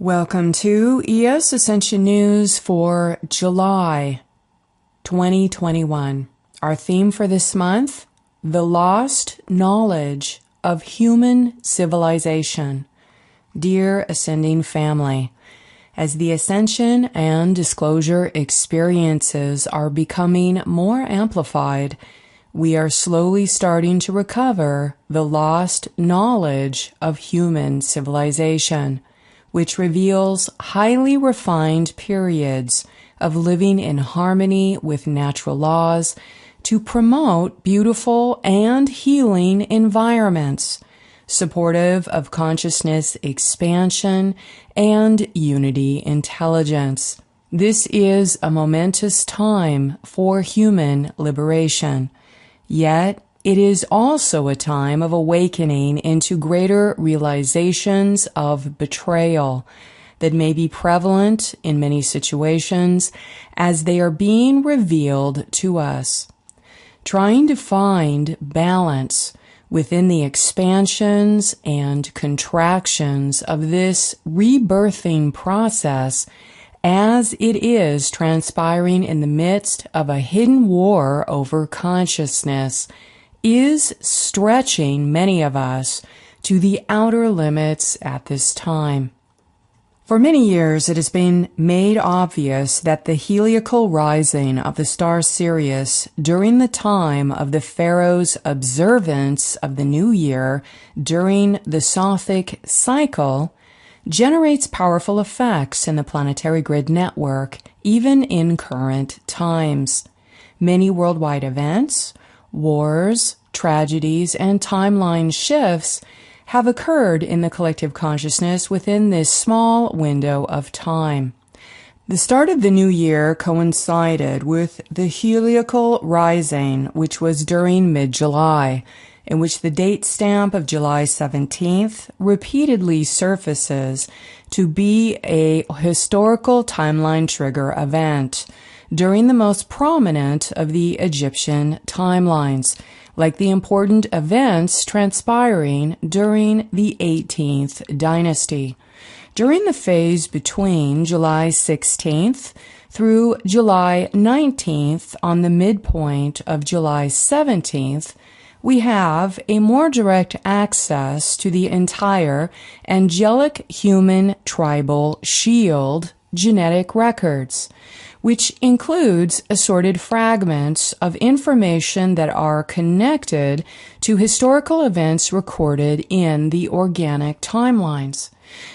Welcome to ES Ascension News for July 2021. Our theme for this month, the lost knowledge of human civilization. Dear Ascending Family, as the ascension and disclosure experiences are becoming more amplified, we are slowly starting to recover the lost knowledge of human civilization, which reveals highly refined periods of living in harmony with natural laws to promote beautiful and healing environments, supportive of consciousness expansion and unity intelligence. This is a momentous time for human liberation, yet it is also a time of awakening into greater realizations of betrayal that may be prevalent in many situations as they are being revealed to us. Trying to find balance within the expansions and contractions of this rebirthing process as it is transpiring in the midst of a hidden war over consciousness is stretching many of us to the outer limits at this time. For many years, it has been made obvious that the heliacal rising of the star Sirius during the time of the Pharaoh's observance of the New Year during the Sothic cycle generates powerful effects in the planetary grid network, even in current times. Many worldwide events, wars, tragedies, and timeline shifts have occurred in the collective consciousness within this small window of time. The start of the new year coincided with the heliacal rising, which was during mid-July, in which the date stamp of July 17th repeatedly surfaces to be a historical timeline trigger event during the most prominent of the Egyptian timelines, like the important events transpiring during the 18th dynasty. During the phase between July 16th through July 19th on the midpoint of July 17th, we have a more direct access to the entire angelic human tribal shield genetic records, which includes assorted fragments of information that are connected to historical events recorded in the organic timelines.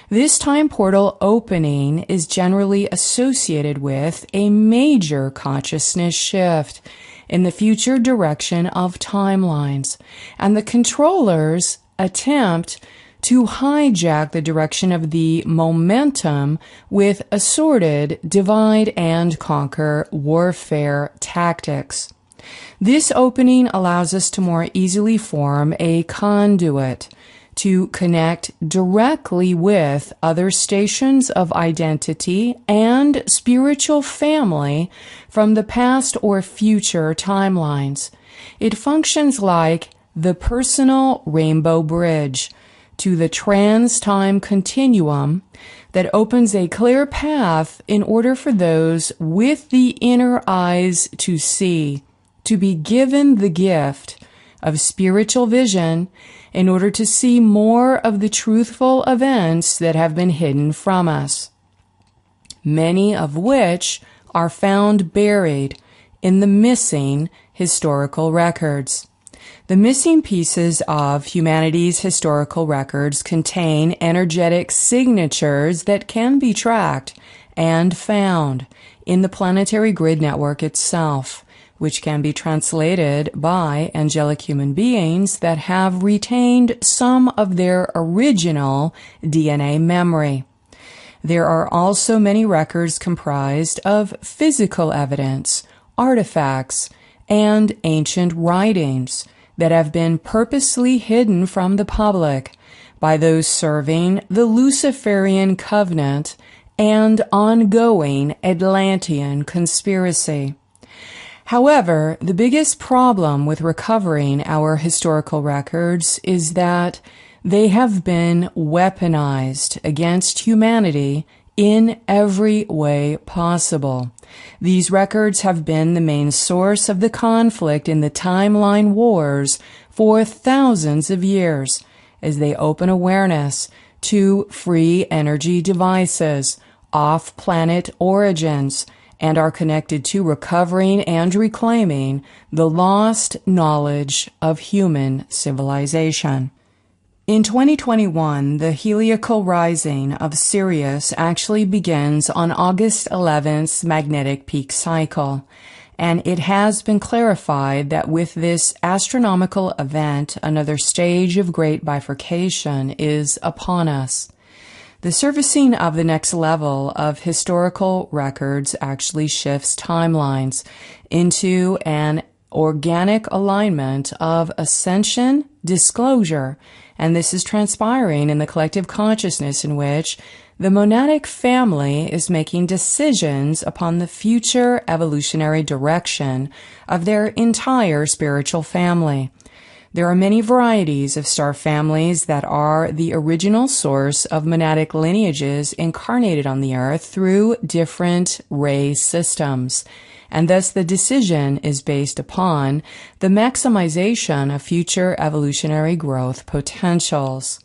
This time portal opening is generally associated with a major consciousness shift in the future direction of timelines, and the controllers attempt to hijack the direction of the momentum with assorted divide and conquer warfare tactics. This opening allows us to more easily form a conduit to connect directly with other stations of identity and spiritual family from the past or future timelines. It functions like the personal rainbow bridge to the trans-time continuum that opens a clear path in order for those with the inner eyes to see, to be given the gift of spiritual vision in order to see more of the truthful events that have been hidden from us, many of which are found buried in the missing historical records. The missing pieces of humanity's historical records contain energetic signatures that can be tracked and found in the planetary grid network itself, which can be translated by angelic human beings that have retained some of their original DNA memory. There are also many records comprised of physical evidence, artifacts, and ancient writings that have been purposely hidden from the public by those serving the Luciferian covenant and ongoing Atlantean conspiracy. However, the biggest problem with recovering our historical records is that They have been weaponized against humanity in every way possible. These records have been the main source of the conflict in the timeline wars for thousands of years, as they open awareness to free energy devices, off-planet origins, and are connected to recovering and reclaiming the lost knowledge of human civilization. In 2021, the heliacal rising of Sirius actually begins on August 11th's magnetic peak cycle, and it has been clarified that with this astronomical event, another stage of great bifurcation is upon us. The surfacing of the next level of historical records actually shifts timelines into an organic alignment of ascension, disclosure, and this is transpiring in the collective consciousness in which the monadic family is making decisions upon the future evolutionary direction of their entire spiritual family. There are many varieties of star families that are the original source of monadic lineages incarnated on the earth through different ray systems, and thus the decision is based upon the maximization of future evolutionary growth potentials.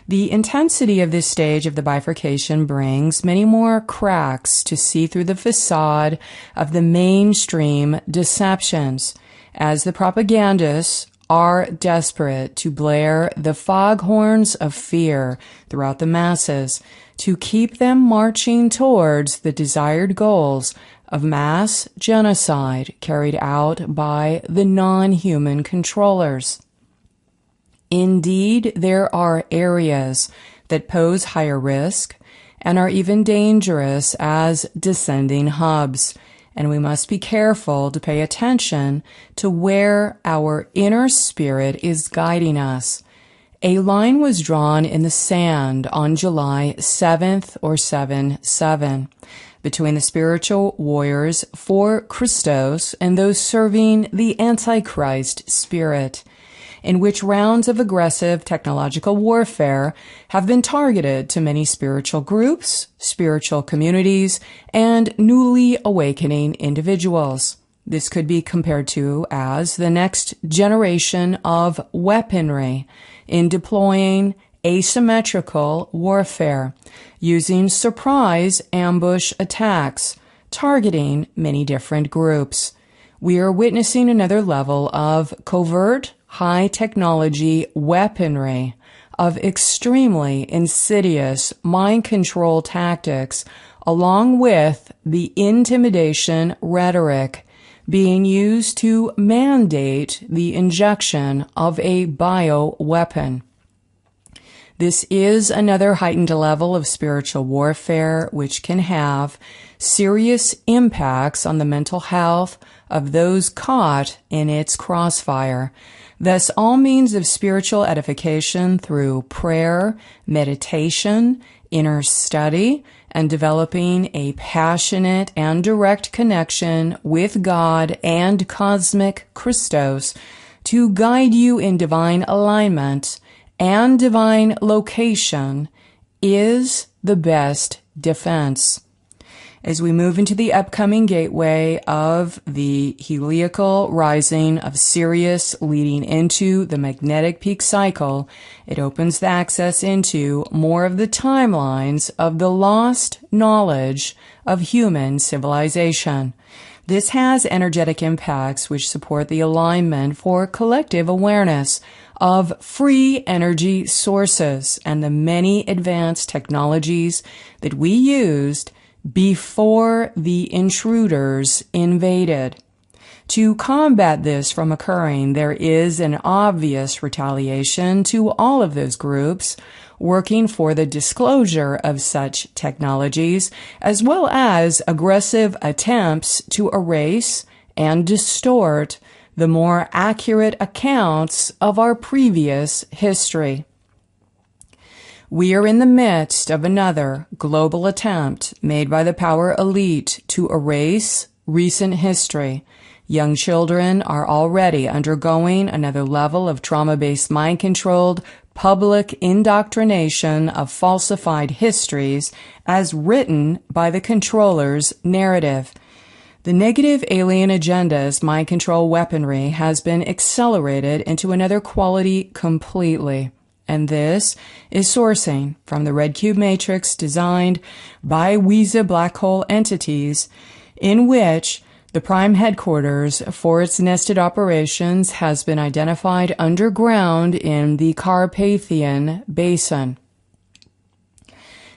The intensity of this stage of the bifurcation brings many more cracks to see through the facade of the mainstream deceptions, as the propagandists are desperate to blare the foghorns of fear throughout the masses to keep them marching towards the desired goals of mass genocide carried out by the non-human controllers. Indeed, there are areas that pose higher risk and are even dangerous as descending hubs, and we must be careful to pay attention to where our inner spirit is guiding us. A line was drawn in the sand on July 7th or 7/7 between the spiritual warriors for Christos and those serving the Antichrist spirit, in which rounds of aggressive technological warfare have been targeted to many spiritual groups, spiritual communities, and newly awakening individuals. This could be compared to as the next generation of weaponry in deploying asymmetrical warfare, using surprise ambush attacks, targeting many different groups. We are witnessing another level of covert, high-technology weaponry, of extremely insidious mind control tactics, along with the intimidation rhetoric being used to mandate the injection of a bioweapon. This is another heightened level of spiritual warfare which can have serious impacts on the mental health of those caught in its crossfire. Thus, all means of spiritual edification through prayer, meditation, inner study, and developing a passionate and direct connection with God and cosmic Christos to guide you in divine alignment and divine location is the best defense. As we move into the upcoming gateway of the heliacal rising of Sirius leading into the magnetic peak cycle, it opens the access into more of the timelines of the lost knowledge of human civilization. This has energetic impacts which support the alignment for collective awareness of free energy sources and the many advanced technologies that we used before the intruders invaded. To combat this from occurring, there is an obvious retaliation to all of those groups working for the disclosure of such technologies, as well as aggressive attempts to erase and distort the more accurate accounts of our previous history. We are in the midst of another global attempt made by the power elite to erase recent history. Young children are already undergoing another level of trauma-based mind-controlled public indoctrination of falsified histories as written by the controller's narrative. The negative alien agenda's mind control weaponry has been accelerated into another quality completely. And this is sourcing from the red cube matrix designed by Wiese black hole entities, in which the prime headquarters for its nested operations has been identified underground in the Carpathian Basin.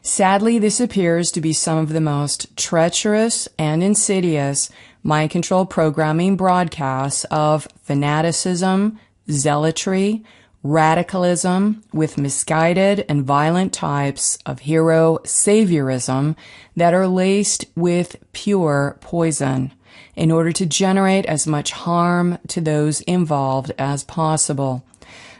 Sadly, this appears to be some of the most treacherous and insidious mind control programming broadcasts of fanaticism, zealotry, radicalism, with misguided and violent types of hero saviorism that are laced with pure poison in order to generate as much harm to those involved as possible.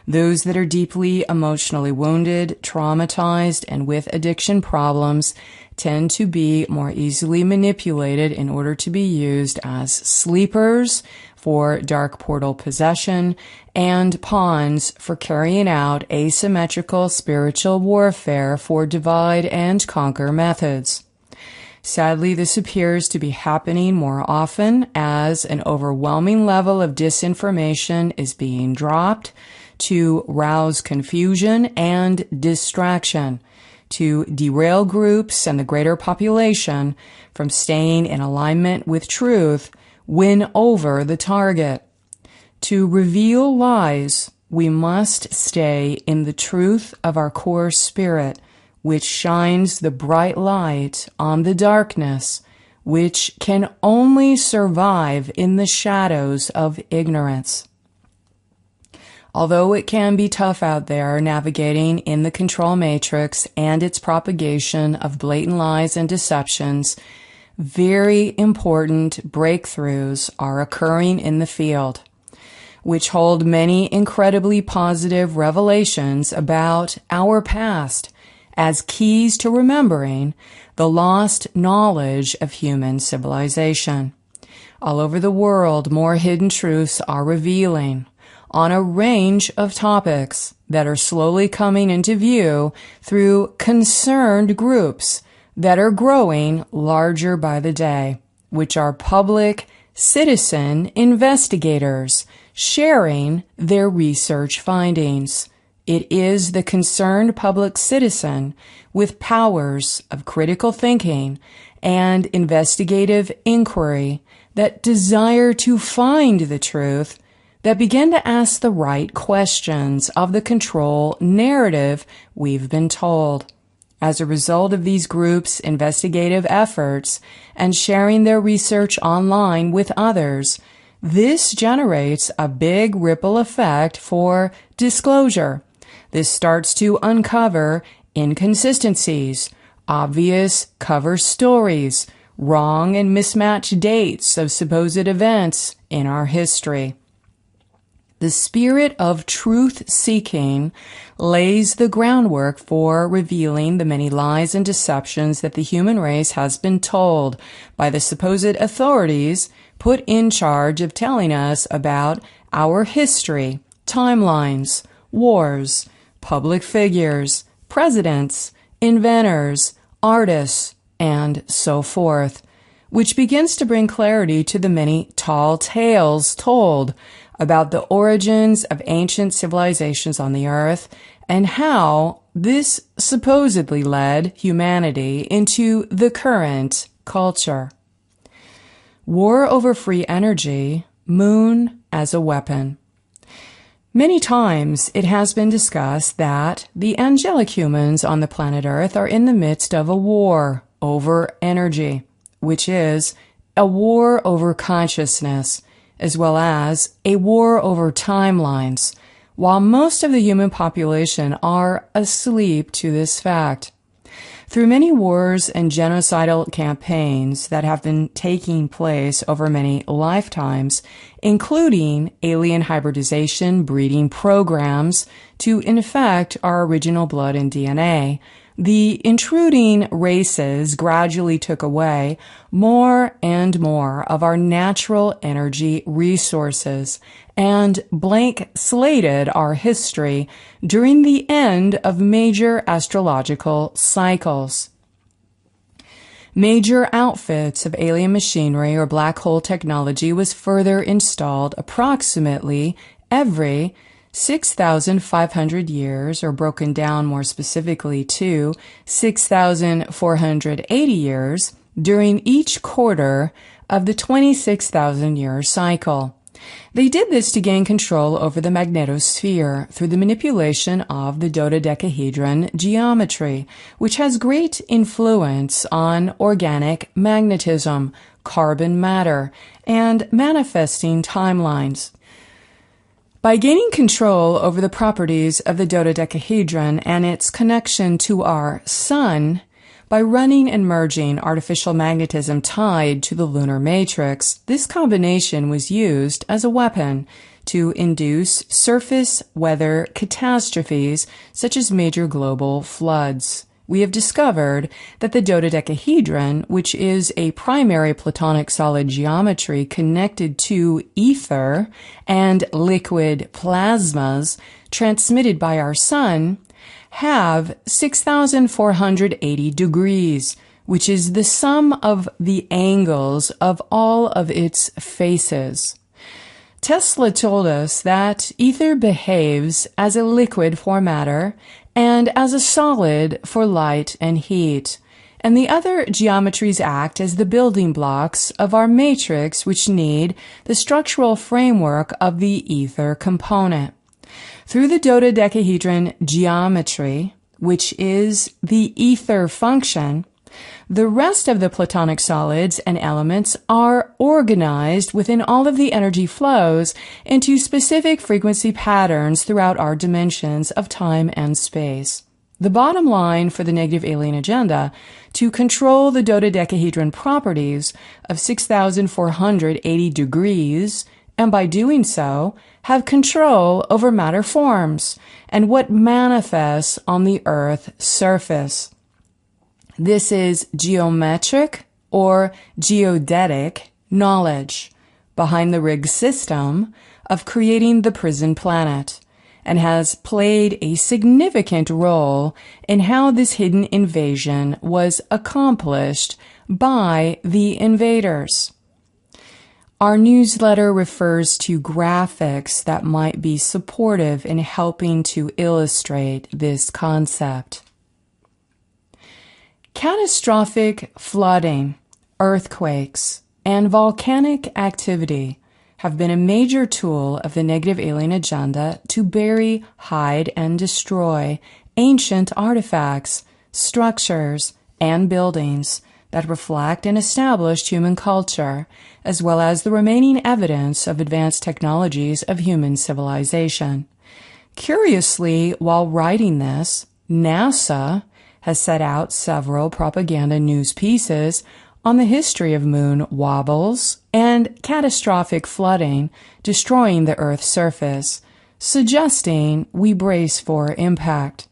Those that are deeply emotionally wounded, traumatized, and with addiction problems tend to be more easily manipulated in order to be used as sleepers for dark portal possession and pawns for carrying out asymmetrical spiritual warfare for divide and conquer methods. Sadly, this appears to be happening more often as an overwhelming level of disinformation is being dropped to rouse confusion and distraction, to derail groups and the greater population from staying in alignment with truth, win over the target. To reveal lies, we must stay in the truth of our core spirit, which shines the bright light on the darkness, which can only survive in the shadows of ignorance. Although it can be tough out there navigating in the control matrix and its propagation of blatant lies and deceptions, very important breakthroughs are occurring in the field, which hold many incredibly positive revelations about our past as keys to remembering the lost knowledge of human civilization. All over the world, more hidden truths are revealing on a range of topics that are slowly coming into view through concerned groups that are growing larger by the day, which are public citizen investigators sharing their research findings. It is the concerned public citizen with powers of critical thinking and investigative inquiry that desire to find the truth that begin to ask the right questions of the control narrative we've been told. As a result of these groups' investigative efforts and sharing their research online with others, this generates a big ripple effect for disclosure. This starts to uncover inconsistencies, obvious cover stories, wrong and mismatched dates of supposed events in our history. The spirit of truth-seeking lays the groundwork for revealing the many lies and deceptions that the human race has been told by the supposed authorities put in charge of telling us about our history, timelines, wars, public figures, presidents, inventors, artists, and so forth, which begins to bring clarity to the many tall tales told about the origins of ancient civilizations on the earth and how this supposedly led humanity into the current culture. War over free energy, moon as a weapon. Many times it has been discussed that the angelic humans on the planet Earth are in the midst of a war over energy, which is a war over consciousness, as well as a war over timelines, while most of the human population are asleep to this fact. Through many wars and genocidal campaigns that have been taking place over many lifetimes, including alien hybridization breeding programs to infect our original blood and DNA, the intruding races gradually took away more and more of our natural energy resources and blank slated our history during the end of major astrological cycles. Major outfits of alien machinery or black hole technology was further installed approximately every 6,500 years, or broken down more specifically to 6,480 years, during each quarter of the 26,000-year cycle. They did this to gain control over the magnetosphere through the manipulation of the dodecahedron geometry, which has great influence on organic magnetism, carbon matter, and manifesting timelines. By gaining control over the properties of the dodecahedron and its connection to our Sun, by running and merging artificial magnetism tied to the lunar matrix, this combination was used as a weapon to induce surface weather catastrophes such as major global floods. We have discovered that the dodecahedron, which is a primary Platonic solid geometry connected to ether and liquid plasmas transmitted by our Sun, have 6,480 degrees, which is the sum of the angles of all of its faces. Tesla told us that ether behaves as a liquid for matter and as a solid for light and heat, and the other geometries act as the building blocks of our matrix, which need the structural framework of the ether component. Through the dodecahedron geometry, which is the ether function, the rest of the Platonic solids and elements are organized within all of the energy flows into specific frequency patterns throughout our dimensions of time and space. The bottom line for the negative alien agenda, to control the dodecahedron properties of 6,480 degrees, and by doing so, have control over matter forms and what manifests on the Earth's surface. This is geometric or geodetic knowledge behind the rigged system of creating the prison planet, and has played a significant role in how this hidden invasion was accomplished by the invaders. Our newsletter refers to graphics that might be supportive in helping to illustrate this concept. Catastrophic flooding, earthquakes, and volcanic activity have been a major tool of the negative alien agenda to bury, hide, and destroy ancient artifacts, structures, and buildings that reflect an established human culture, as well as the remaining evidence of advanced technologies of human civilization. Curiously, while writing this, NASA has set out several propaganda news pieces on the history of moon wobbles and catastrophic flooding destroying the Earth's surface, suggesting we brace for impact.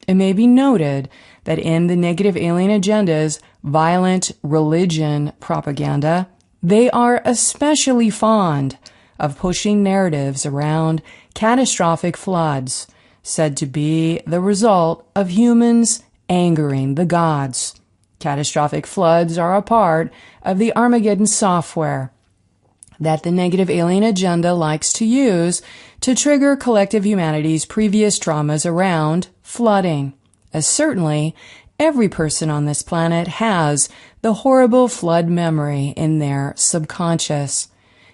It may be noted that in the negative alien agenda's violent religion propaganda, they are especially fond of pushing narratives around catastrophic floods, said to be the result of humans angering the gods. Catastrophic floods are a part of the Armageddon software that the negative alien agenda likes to use to trigger collective humanity's previous traumas around flooding, as certainly every person on this planet has the horrible flood memory in their subconscious.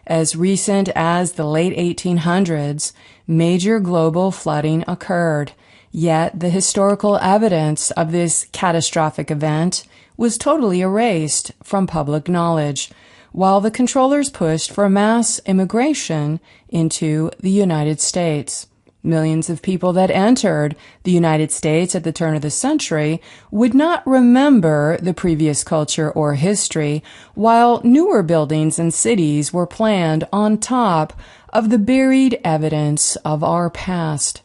As recent as the late 1800s, major global flooding occurred, yet the historical evidence of this catastrophic event was totally erased from public knowledge, while the controllers pushed for mass immigration into the United States. Millions of people that entered the United States at the turn of the century would not remember the previous culture or history, while newer buildings and cities were planned on top of the buried evidence of our past.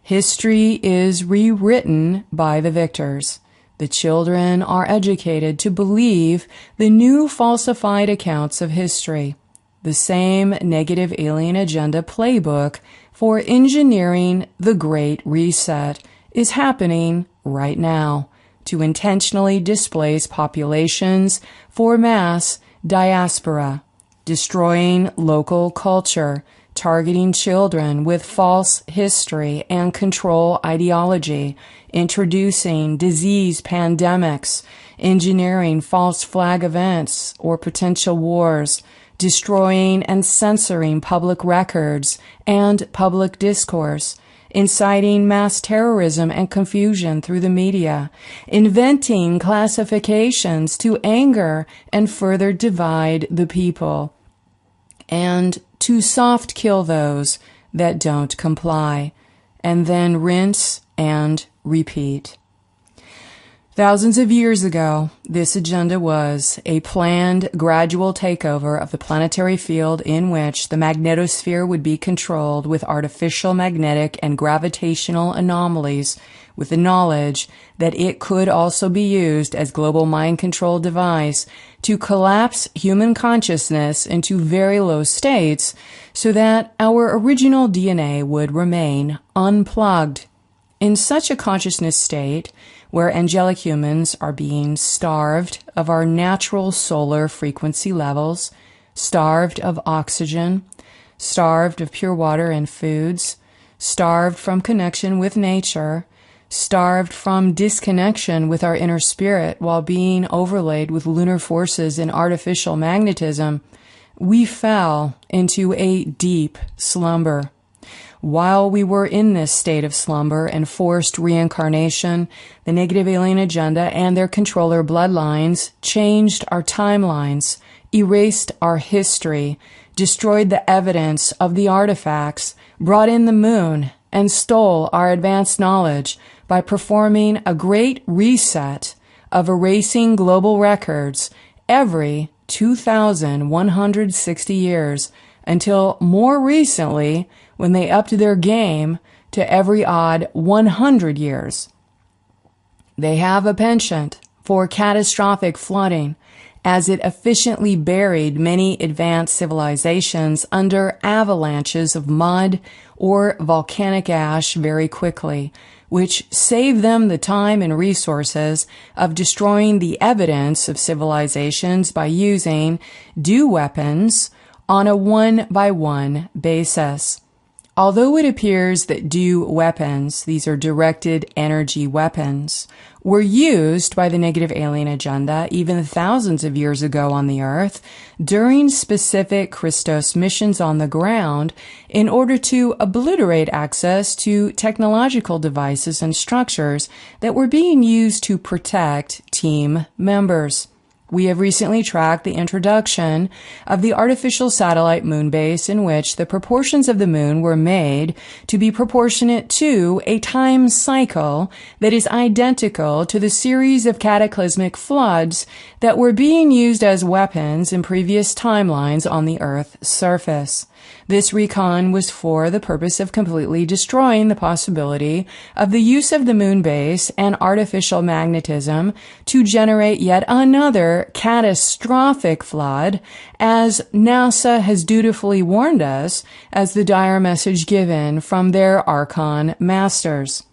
History is rewritten by the victors. The children are educated to believe the new falsified accounts of history. The same negative alien agenda playbook for engineering the Great Reset is happening right now to intentionally displace populations for mass diaspora, destroying local culture, targeting children with false history and control ideology, introducing disease pandemics, engineering false flag events or potential wars, destroying and censoring public records and public discourse, inciting mass terrorism and confusion through the media, inventing classifications to anger and further divide the people, and to soft kill those that don't comply, and then rinse and repeat. Thousands of years ago, this agenda was a planned, gradual takeover of the planetary field in which the magnetosphere would be controlled with artificial magnetic and gravitational anomalies, with the knowledge that it could also be used as global mind control device to collapse human consciousness into very low states so that our original DNA would remain unplugged. In such a consciousness state, where angelic humans are being starved of our natural solar frequency levels, starved of oxygen, starved of pure water and foods, starved from connection with nature, starved from disconnection with our inner spirit while being overlaid with lunar forces and artificial magnetism, we fell into a deep slumber. While we were in this state of slumber and forced reincarnation, the negative alien agenda and their controller bloodlines changed our timelines, erased our history, destroyed the evidence of the artifacts, brought in the moon, and stole our advanced knowledge by performing a great reset of erasing global records every 2,160 years until more recently when they upped their game to every odd 100 years. They have a penchant for catastrophic flooding, as it efficiently buried many advanced civilizations under avalanches of mud or volcanic ash very quickly, which saved them the time and resources of destroying the evidence of civilizations by using dew weapons on a one-by-one basis. Although it appears that dew weapons, these are directed energy weapons, were used by the negative alien agenda even thousands of years ago on the Earth during specific Christos missions on the ground in order to obliterate access to technological devices and structures that were being used to protect team members. We have recently tracked the introduction of the artificial satellite moon base in which the proportions of the moon were made to be proportionate to a time cycle that is identical to the series of cataclysmic floods that were being used as weapons in previous timelines on the Earth's surface. This recon was for the purpose of completely destroying the possibility of the use of the moon base and artificial magnetism to generate yet another catastrophic flood, as NASA has dutifully warned us as the dire message given from their Archon masters.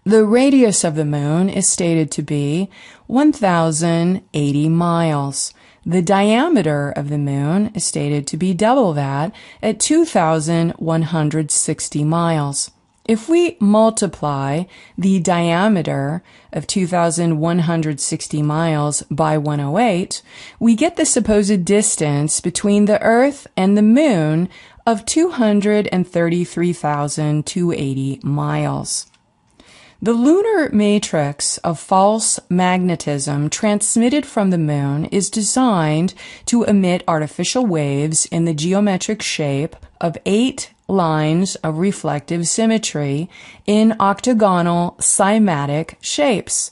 The radius of the moon is stated to be 1,080 miles. The diameter of the moon is stated to be double that at 2,160 miles. If we multiply the diameter of 2,160 miles by 108, we get the supposed distance between the Earth and the moon of 233,280 miles. The lunar matrix of false magnetism transmitted from the moon is designed to emit artificial waves in the geometric shape of 8 lines of reflective symmetry in octagonal cymatic shapes,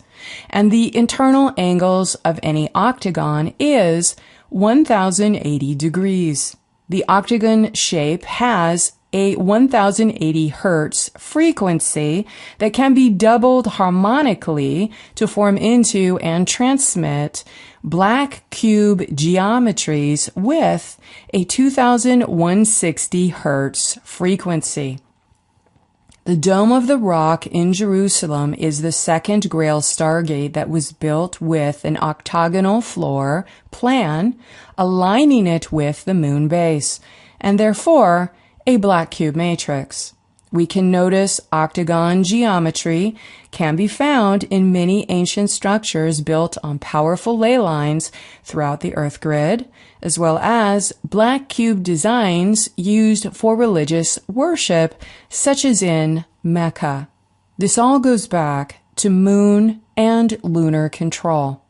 and the internal angles of any octagon is 1,080 degrees. The octagon shape has a 1080 hertz frequency that can be doubled harmonically to form into and transmit black cube geometries with a 2160 hertz frequency. The Dome of the Rock in Jerusalem is the second Grail Stargate that was built with an octagonal floor plan, aligning it with the moon base, and therefore a black cube matrix. We can notice octagon geometry can be found in many ancient structures built on powerful ley lines throughout the Earth grid, as well as black cube designs used for religious worship, such as in Mecca. This all goes back to moon and lunar control.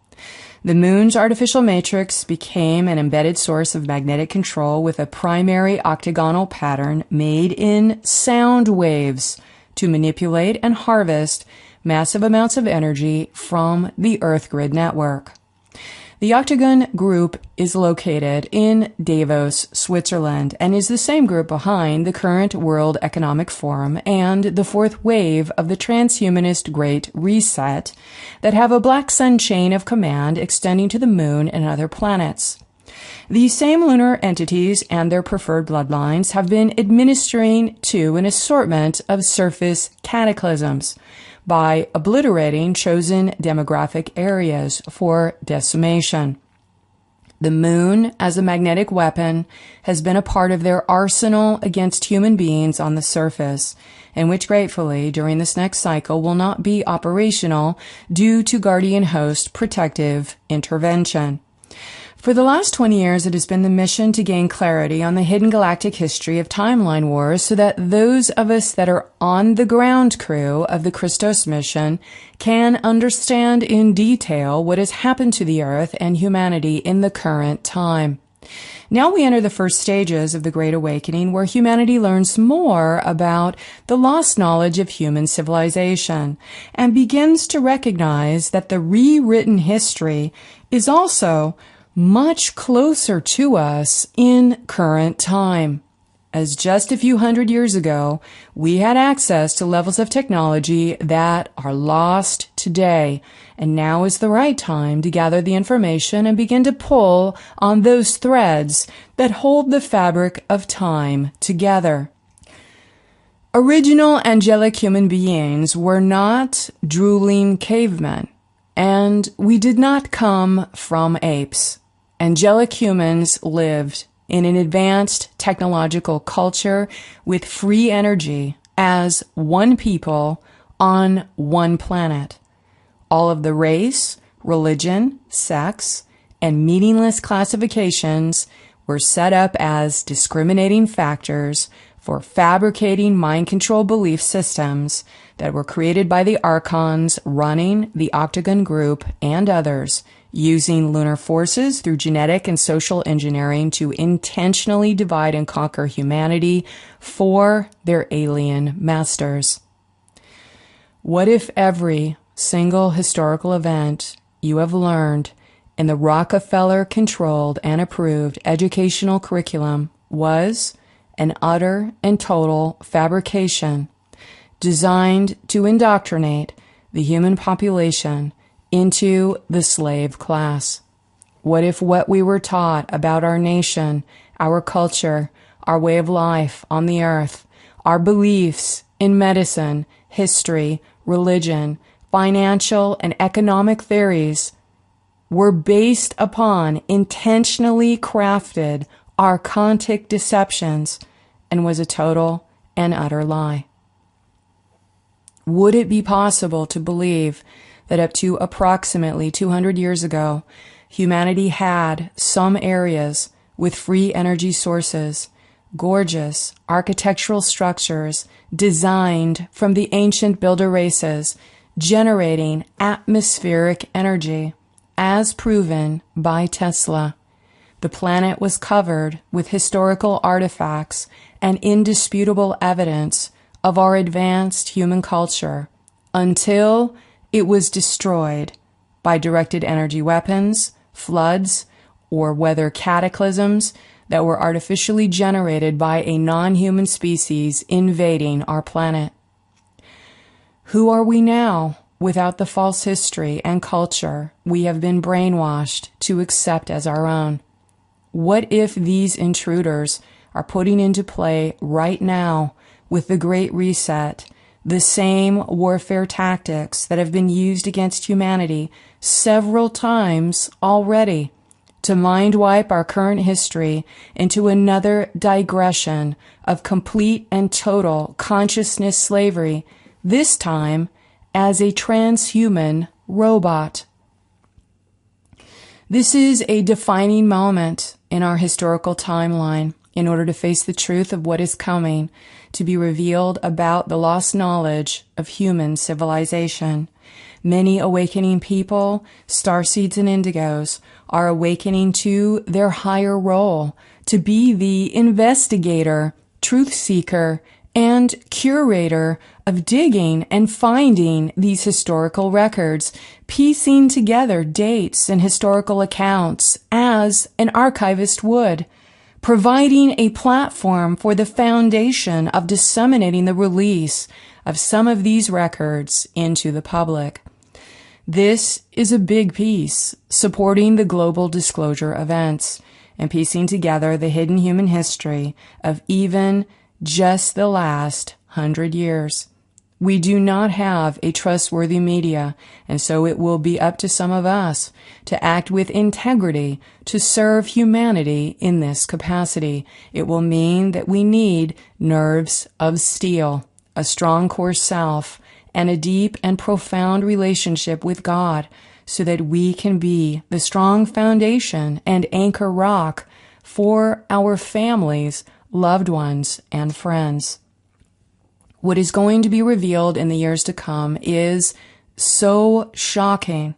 The moon's artificial matrix became an embedded source of magnetic control with a primary octagonal pattern made in sound waves to manipulate and harvest massive amounts of energy from the Earth grid network. The Octagon Group is located in Davos, Switzerland, and is the same group behind the current World Economic Forum and the fourth wave of the transhumanist Great Reset that have a black sun chain of command extending to the moon and other planets. These same lunar entities and their preferred bloodlines have been administering to an assortment of surface cataclysms by obliterating chosen demographic areas for decimation. The moon, as a magnetic weapon, has been a part of their arsenal against human beings on the surface, and which gratefully, during this next cycle, will not be operational due to Guardian Host protective intervention. For the last 20 years, it has been the mission to gain clarity on the hidden galactic history of timeline wars so that those of us that are on the ground crew of the Christos mission can understand in detail what has happened to the Earth and humanity in the current time. Now we enter the first stages of the Great Awakening, where humanity learns more about the lost knowledge of human civilization and begins to recognize that the rewritten history is also much closer to us in current time. As just a few hundred years ago, we had access to levels of technology that are lost today, and now is the right time to gather the information and begin to pull on those threads that hold the fabric of time together. Original angelic human beings were not drooling cavemen, and we did not come from apes. Angelic humans lived in an advanced technological culture with free energy as one people on one planet. All of the race, religion, sex, and meaningless classifications were set up as discriminating factors for fabricating mind control belief systems that were created by the archons running the Octagon Group and others, using lunar forces through genetic and social engineering to intentionally divide and conquer humanity for their alien masters. What if every single historical event you have learned in the Rockefeller-controlled and approved educational curriculum was an utter and total fabrication designed to indoctrinate the human population into the slave class? What if what we were taught about our nation, our culture, our way of life on the earth, our beliefs in medicine, history, religion, financial and economic theories were based upon intentionally crafted archontic deceptions and was a total and utter lie? Would it be possible to believe that up to approximately 200 years ago, humanity had some areas with free energy sources, gorgeous architectural structures designed from the ancient builder races, generating atmospheric energy, as proven by Tesla? The planet was covered with historical artifacts and indisputable evidence of our advanced human culture until it was destroyed by directed energy weapons, floods, or weather cataclysms that were artificially generated by a non-human species invading our planet. Who are we now without the false history and culture we have been brainwashed to accept as our own? What if these intruders are putting into play right now with the Great Reset the same warfare tactics that have been used against humanity several times already to mind wipe our current history into another digression of complete and total consciousness slavery, this time as a transhuman robot? This is a defining moment in our historical timeline in order to face the truth of what is coming to be revealed about the lost knowledge of human civilization. Many awakening people, starseeds and indigos, are awakening to their higher role, to be the investigator, truth seeker, and curator of digging and finding these historical records, piecing together dates and historical accounts as an archivist would, providing a platform for the foundation of disseminating the release of some of these records into the public. This is a big piece, supporting the global disclosure events and piecing together the hidden human history of even just the last 100 years. We do not have a trustworthy media, and so it will be up to some of us to act with integrity to serve humanity in this capacity. It will mean that we need nerves of steel, a strong core self, and a deep and profound relationship with God so that we can be the strong foundation and anchor rock for our families, loved ones, and friends. What is going to be revealed in the years to come is so shocking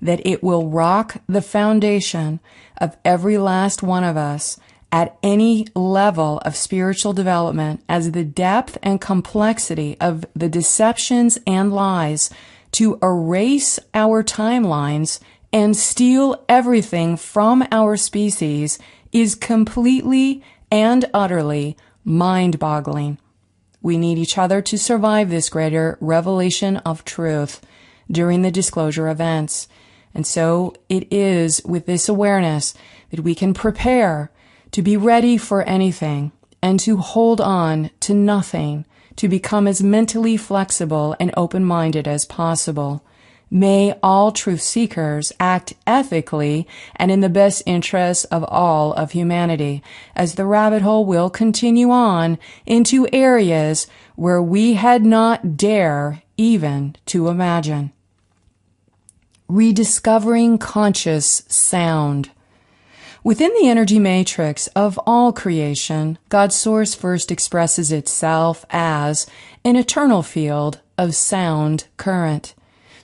that it will rock the foundation of every last one of us at any level of spiritual development, as the depth and complexity of the deceptions and lies to erase our timelines and steal everything from our species is completely and utterly mind-boggling. We need each other to survive this greater revelation of truth during the disclosure events. And so it is with this awareness that we can prepare to be ready for anything and to hold on to nothing, to become as mentally flexible and open-minded as possible. May all truth seekers act ethically and in the best interests of all of humanity, as the rabbit hole will continue on into areas where we had not dare even to imagine. Rediscovering conscious sound. Within the energy matrix of all creation, God's source first expresses itself as an eternal field of sound current.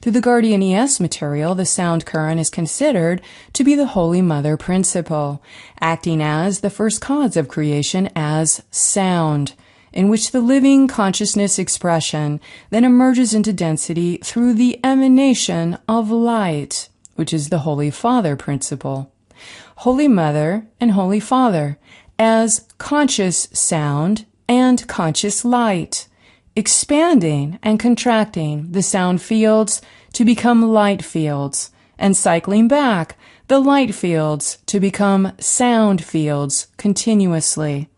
Through the Guardian ES material, the sound current is considered to be the Holy Mother principle, acting as the first cause of creation as sound, in which the living consciousness expression then emerges into density through the emanation of light, which is the Holy Father principle. Holy Mother and Holy Father as conscious sound and conscious light, expanding and contracting the sound fields to become light fields, and cycling back the light fields to become sound fields continuously.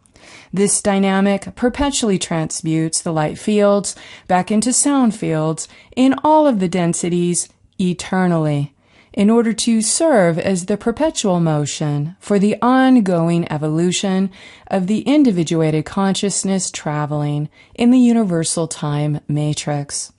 This dynamic perpetually transmutes the light fields back into sound fields in all of the densities eternally, in order to serve as the perpetual motion for the ongoing evolution of the individuated consciousness traveling in the universal time matrix.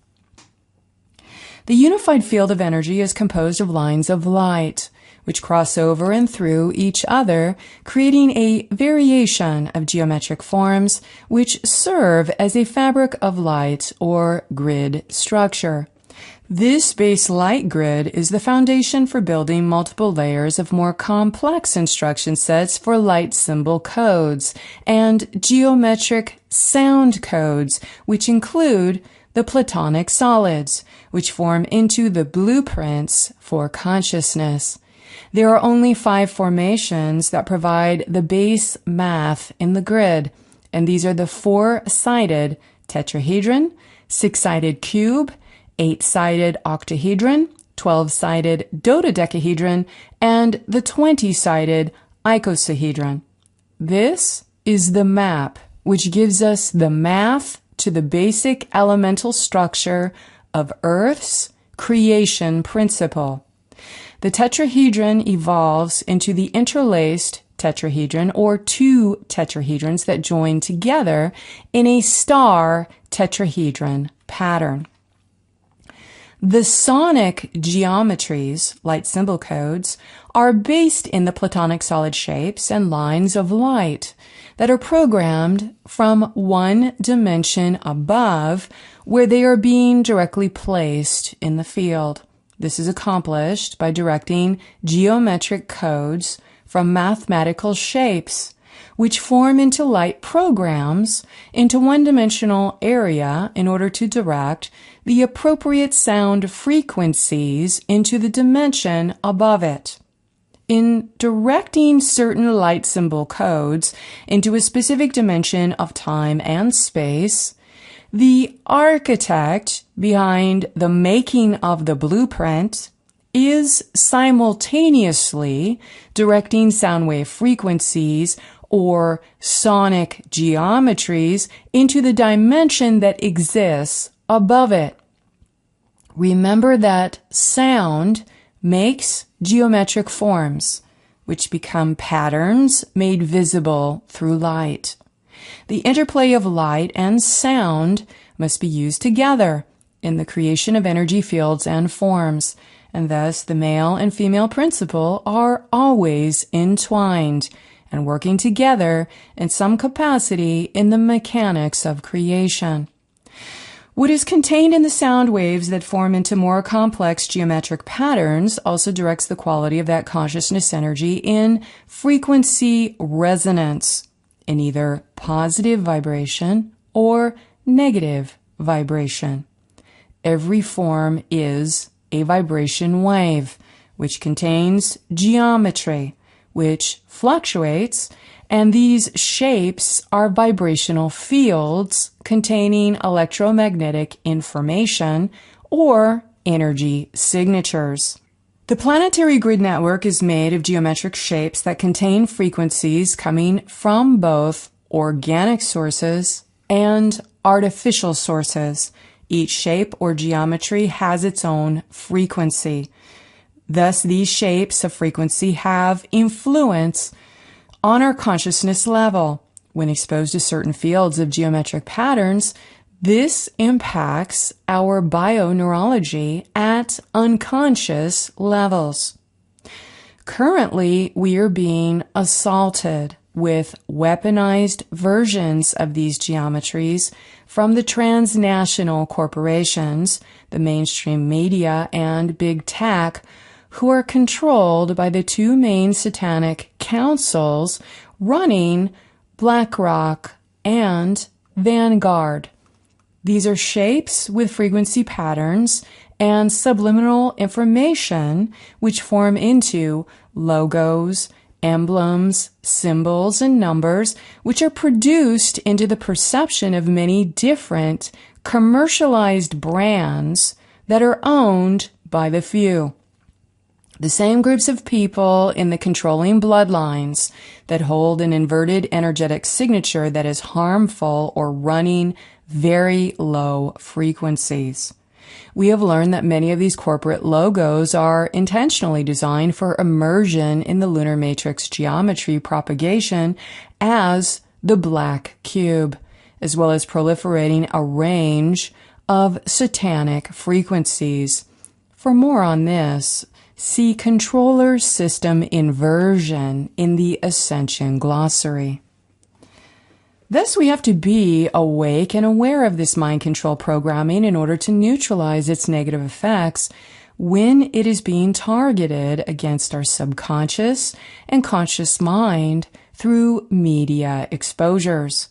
The unified field of energy is composed of lines of light, which cross over and through each other, creating a variation of geometric forms which serve as a fabric of light or grid structure. This base light grid is the foundation for building multiple layers of more complex instruction sets for light symbol codes and geometric sound codes, which include the Platonic solids, which form into the blueprints for consciousness. There are only 5 formations that provide the base math in the grid, and these are the 4-sided tetrahedron, 6-sided cube, 8-sided octahedron, 12-sided dodecahedron, and the 20-sided icosahedron. This is the map, which gives us the math to the basic elemental structure of Earth's creation principle. The tetrahedron evolves into the interlaced tetrahedron, or 2 tetrahedrons that join together in a star tetrahedron pattern. The sonic geometries, light symbol codes, are based in the Platonic solid shapes and lines of light that are programmed from one dimension above, where they are being directly placed in the field. This is accomplished by directing geometric codes from mathematical shapes, which form into light programs into one-dimensional area in order to direct the appropriate sound frequencies into the dimension above it. In directing certain light symbol codes into a specific dimension of time and space, the architect behind the making of the blueprint is simultaneously directing sound wave frequencies or sonic geometries into the dimension that exists above it. Remember that sound makes geometric forms, which become patterns made visible through light. The interplay of light and sound must be used together in the creation of energy fields and forms, and thus the male and female principle are always entwined and working together in some capacity in the mechanics of creation. What is contained in the sound waves that form into more complex geometric patterns also directs the quality of that consciousness energy in frequency resonance, in either positive vibration or negative vibration. Every form is a vibration wave, which contains geometry, which fluctuates, and these shapes are vibrational fields containing electromagnetic information or energy signatures. The planetary grid network is made of geometric shapes that contain frequencies coming from both organic sources and artificial sources. Each shape or geometry has its own frequency. Thus, these shapes of frequency have influence on our consciousness level. When exposed to certain fields of geometric patterns, this impacts our bioneurology at unconscious levels. Currently, we are being assaulted with weaponized versions of these geometries from the transnational corporations, the mainstream media, and big tech, who are controlled by the 2 main satanic councils running BlackRock and Vanguard. These are shapes with frequency patterns and subliminal information which form into logos, emblems, symbols, and numbers, which are produced into the perception of many different commercialized brands that are owned by the few. The same groups of people in the controlling bloodlines that hold an inverted energetic signature that is harmful or running very low frequencies. We have learned that many of these corporate logos are intentionally designed for immersion in the lunar matrix geometry propagation as the black cube, as well as proliferating a range of satanic frequencies. For more on this, see Controller System Inversion in the Ascension Glossary. Thus, we have to be awake and aware of this mind control programming in order to neutralize its negative effects when it is being targeted against our subconscious and conscious mind through media exposures.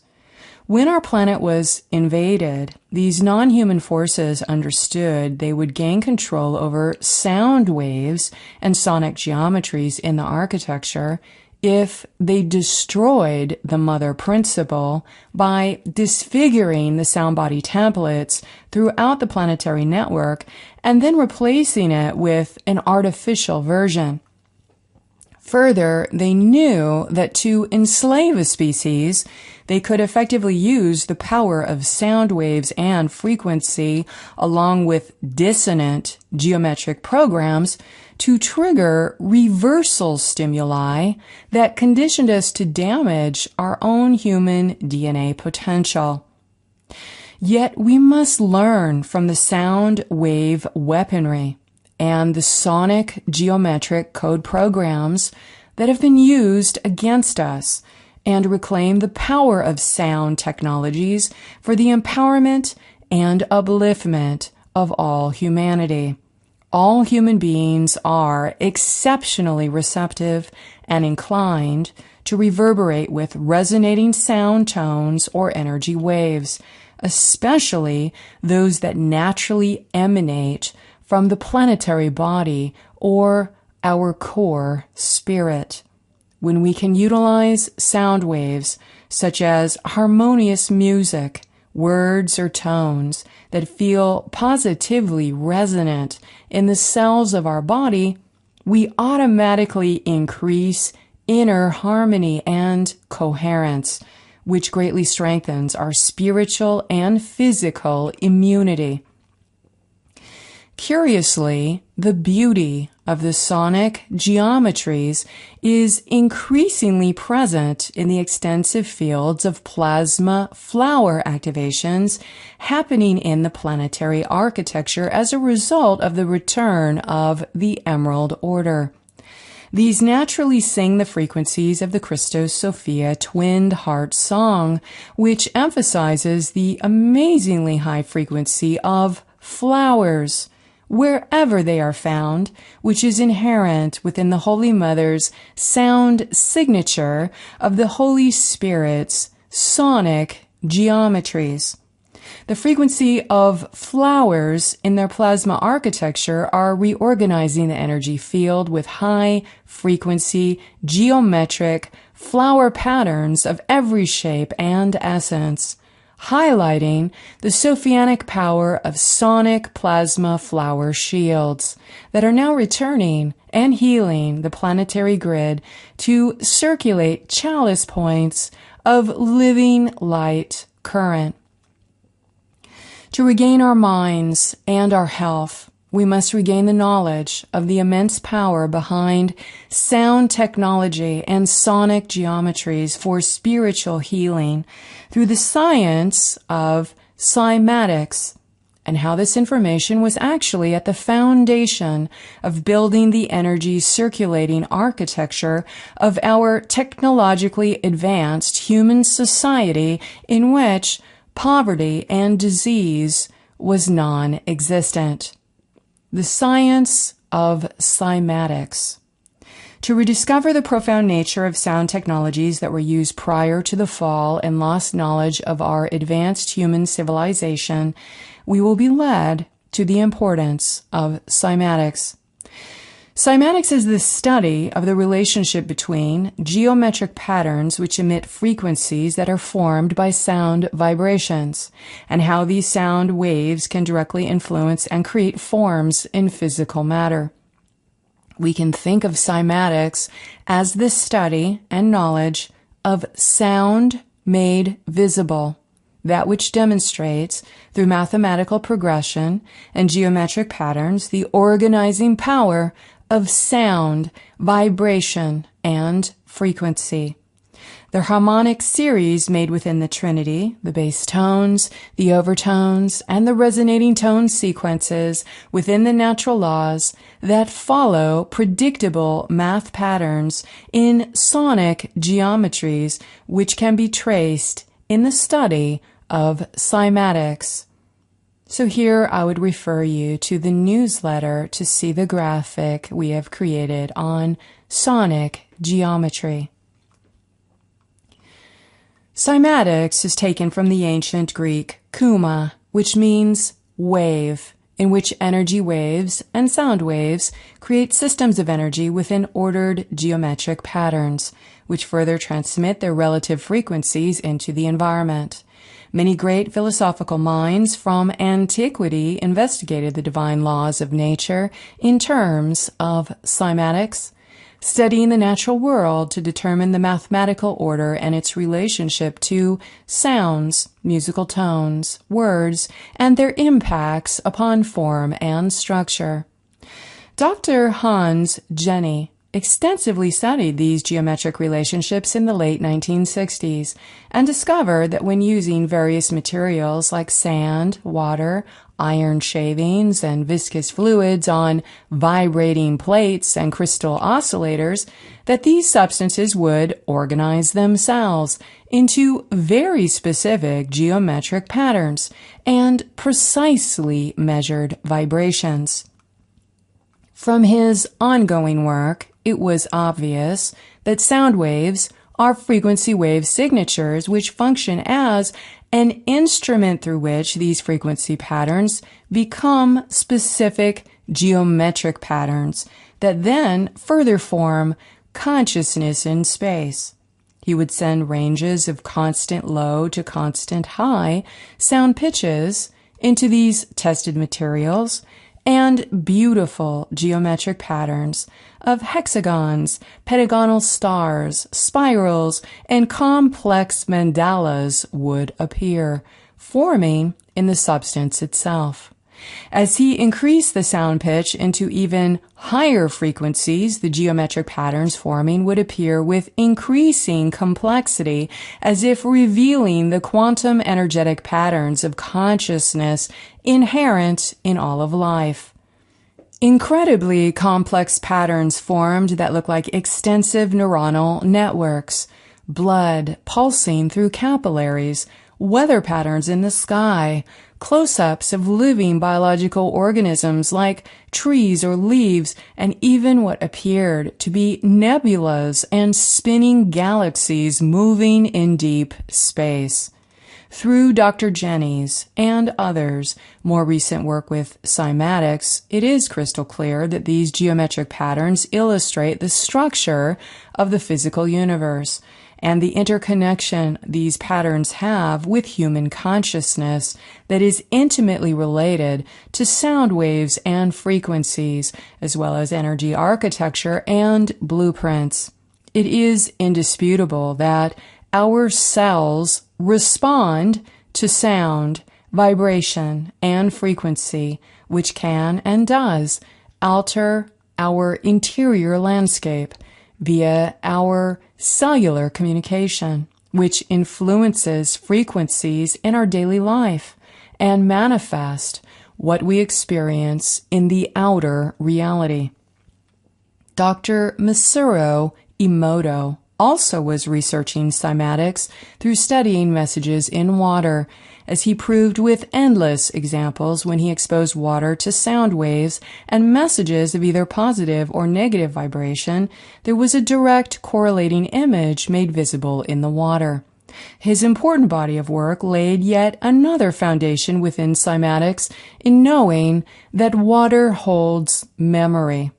When our planet was invaded, these non-human forces understood they would gain control over sound waves and sonic geometries in the architecture if they destroyed the mother principle by disfiguring the sound body templates throughout the planetary network and then replacing it with an artificial version. Further, they knew that to enslave a species, they could effectively use the power of sound waves and frequency along with dissonant geometric programs to trigger reversal stimuli that conditioned us to damage our own human DNA potential. Yet we must learn from the sound wave weaponry and the sonic geometric code programs that have been used against us and reclaim the power of sound technologies for the empowerment and upliftment of all humanity. All human beings are exceptionally receptive and inclined to reverberate with resonating sound tones or energy waves, especially those that naturally emanate from the planetary body or our core spirit. When we can utilize sound waves such as harmonious music, words or tones that feel positively resonant in the cells of our body, we automatically increase inner harmony and coherence, which greatly strengthens our spiritual and physical immunity. Curiously, the beauty of the sonic geometries is increasingly present in the extensive fields of plasma flower activations happening in the planetary architecture as a result of the return of the Emerald Order. These naturally sing the frequencies of the Christos Sophia twinned heart song, which emphasizes the amazingly high frequency of flowers, wherever they are found, which is inherent within the Holy Mother's sound signature of the Holy Spirit's sonic geometries. The frequency of flowers in their plasma architecture are reorganizing the energy field with high-frequency geometric flower patterns of every shape and essence, highlighting the Sophianic power of sonic plasma flower shields that are now returning and healing the planetary grid to circulate chalice points of living light current. To regain our minds and our health, we must regain the knowledge of the immense power behind sound technology and sonic geometries for spiritual healing through the science of cymatics, and how this information was actually at the foundation of building the energy circulating architecture of our technologically advanced human society in which poverty and disease was non-existent. The science of cymatics. To rediscover the profound nature of sound technologies that were used prior to the fall and lost knowledge of our advanced human civilization, we will be led to the importance of cymatics. Cymatics is the study of the relationship between geometric patterns which emit frequencies that are formed by sound vibrations, and how these sound waves can directly influence and create forms in physical matter. We can think of cymatics as the study and knowledge of sound made visible, that which demonstrates, through mathematical progression and geometric patterns, the organizing power of sound, vibration, and frequency. The harmonic series made within the Trinity, the bass tones, the overtones, and the resonating tone sequences within the natural laws that follow predictable math patterns in sonic geometries, which can be traced in the study of cymatics. So here I would refer you to the newsletter to see the graphic we have created on sonic geometry. Cymatics is taken from the ancient Greek kuma, which means wave, in which energy waves and sound waves create systems of energy within ordered geometric patterns, which further transmit their relative frequencies into the environment. Many great philosophical minds from antiquity investigated the divine laws of nature in terms of cymatics, studying the natural world to determine the mathematical order and its relationship to sounds, musical tones, words, and their impacts upon form and structure. Dr. Hans Jenny extensively studied these geometric relationships in the late 1960s and discovered that when using various materials like sand, water, iron shavings, and viscous fluids on vibrating plates and crystal oscillators, that these substances would organize themselves into very specific geometric patterns and precisely measured vibrations. From his ongoing work, it was obvious that sound waves are frequency wave signatures which function as an instrument through which these frequency patterns become specific geometric patterns that then further form consciousness in space. He would send ranges of constant low to constant high sound pitches into these tested materials and beautiful geometric patterns of hexagons, pentagonal stars, spirals, and complex mandalas would appear, forming in the substance itself. As he increased the sound pitch into even higher frequencies, the geometric patterns forming would appear with increasing complexity, as if revealing the quantum energetic patterns of consciousness inherent in all of life. Incredibly complex patterns formed that look like extensive neuronal networks, blood pulsing through capillaries, weather patterns in the sky, close-ups of living biological organisms like trees or leaves, and even what appeared to be nebulas and spinning galaxies moving in deep space. Through Dr. Jenny's and others' more recent work with cymatics, it is crystal clear that these geometric patterns illustrate the structure of the physical universe and the interconnection these patterns have with human consciousness that is intimately related to sound waves and frequencies, as well as energy architecture and blueprints. It is indisputable that our cells respond to sound, vibration, and frequency, which can and does alter our interior landscape via our cellular communication, which influences frequencies in our daily life and manifest what we experience in the outer reality. Dr. Masaru Emoto also was researching cymatics through studying messages in water, as he proved with endless examples when he exposed water to sound waves and messages of either positive or negative vibration, there was a direct correlating image made visible in the water. His important body of work laid yet another foundation within cymatics in knowing that water holds memory.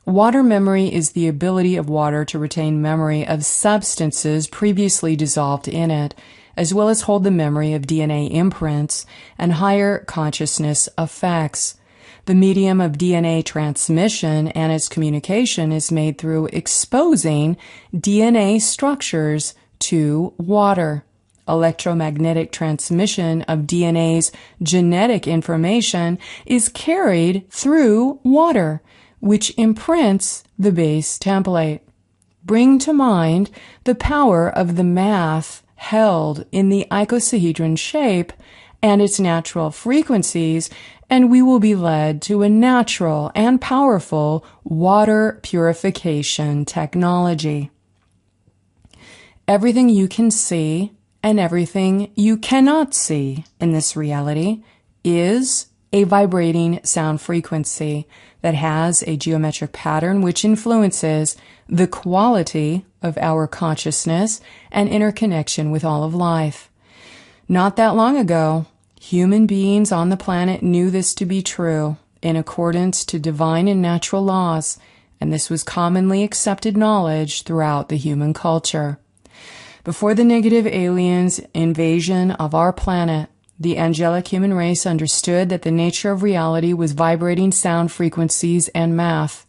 Water memory is the ability of water to retain memory of substances previously dissolved in it, as well as hold the memory of DNA imprints and higher consciousness effects. The medium of DNA transmission and its communication is made through exposing DNA structures to water. Electromagnetic transmission of DNA's genetic information is carried through water, which imprints the base template. Bring to mind the power of the math held in the icosahedron shape and its natural frequencies, and we will be led to a natural and powerful water purification technology. Everything you can see and everything you cannot see in this reality is a vibrating sound frequency that has a geometric pattern which influences the quality of our consciousness and interconnection with all of life. Not that long ago, human beings on the planet knew this to be true in accordance to divine and natural laws, and this was commonly accepted knowledge throughout the human culture. Before the negative aliens' invasion of our planet, the angelic human race understood that the nature of reality was vibrating sound frequencies and math,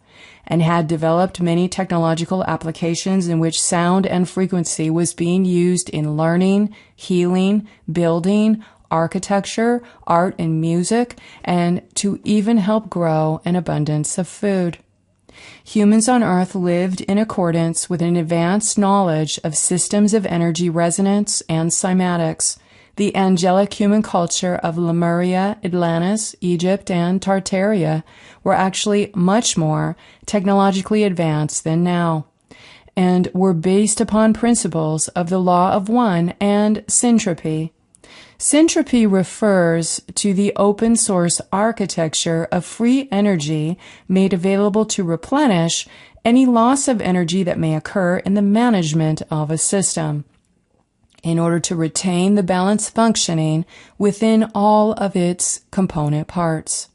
and had developed many technological applications in which sound and frequency was being used in learning, healing, building, architecture, art and music, and to even help grow an abundance of food. Humans on Earth lived in accordance with an advanced knowledge of systems of energy resonance and cymatics. The angelic human culture of Lemuria, Atlantis, Egypt, and Tartaria were actually much more technologically advanced than now, and were based upon principles of the law of one and syntropy. Syntropy refers to the open source architecture of free energy made available to replenish any loss of energy that may occur in the management of a system, in order to retain the balance functioning within all of its component parts.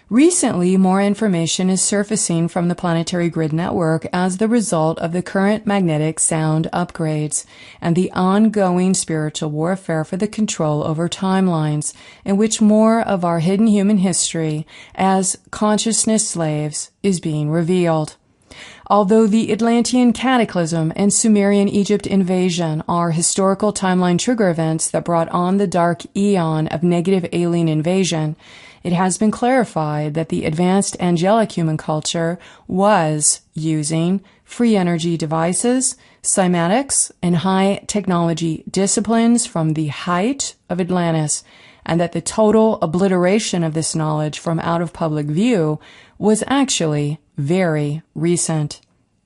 Recently, more information is surfacing from the planetary grid network as the result of the current magnetic sound upgrades and the ongoing spiritual warfare for the control over timelines, in which more of our hidden human history as consciousness slaves is being revealed. Although the Atlantean cataclysm and Sumerian Egypt invasion are historical timeline trigger events that brought on the dark eon of negative alien invasion, it has been clarified that the advanced angelic human culture was using free energy devices, cymatics, and high technology disciplines from the height of Atlantis, and that the total obliteration of this knowledge from out of public view was actually very recent.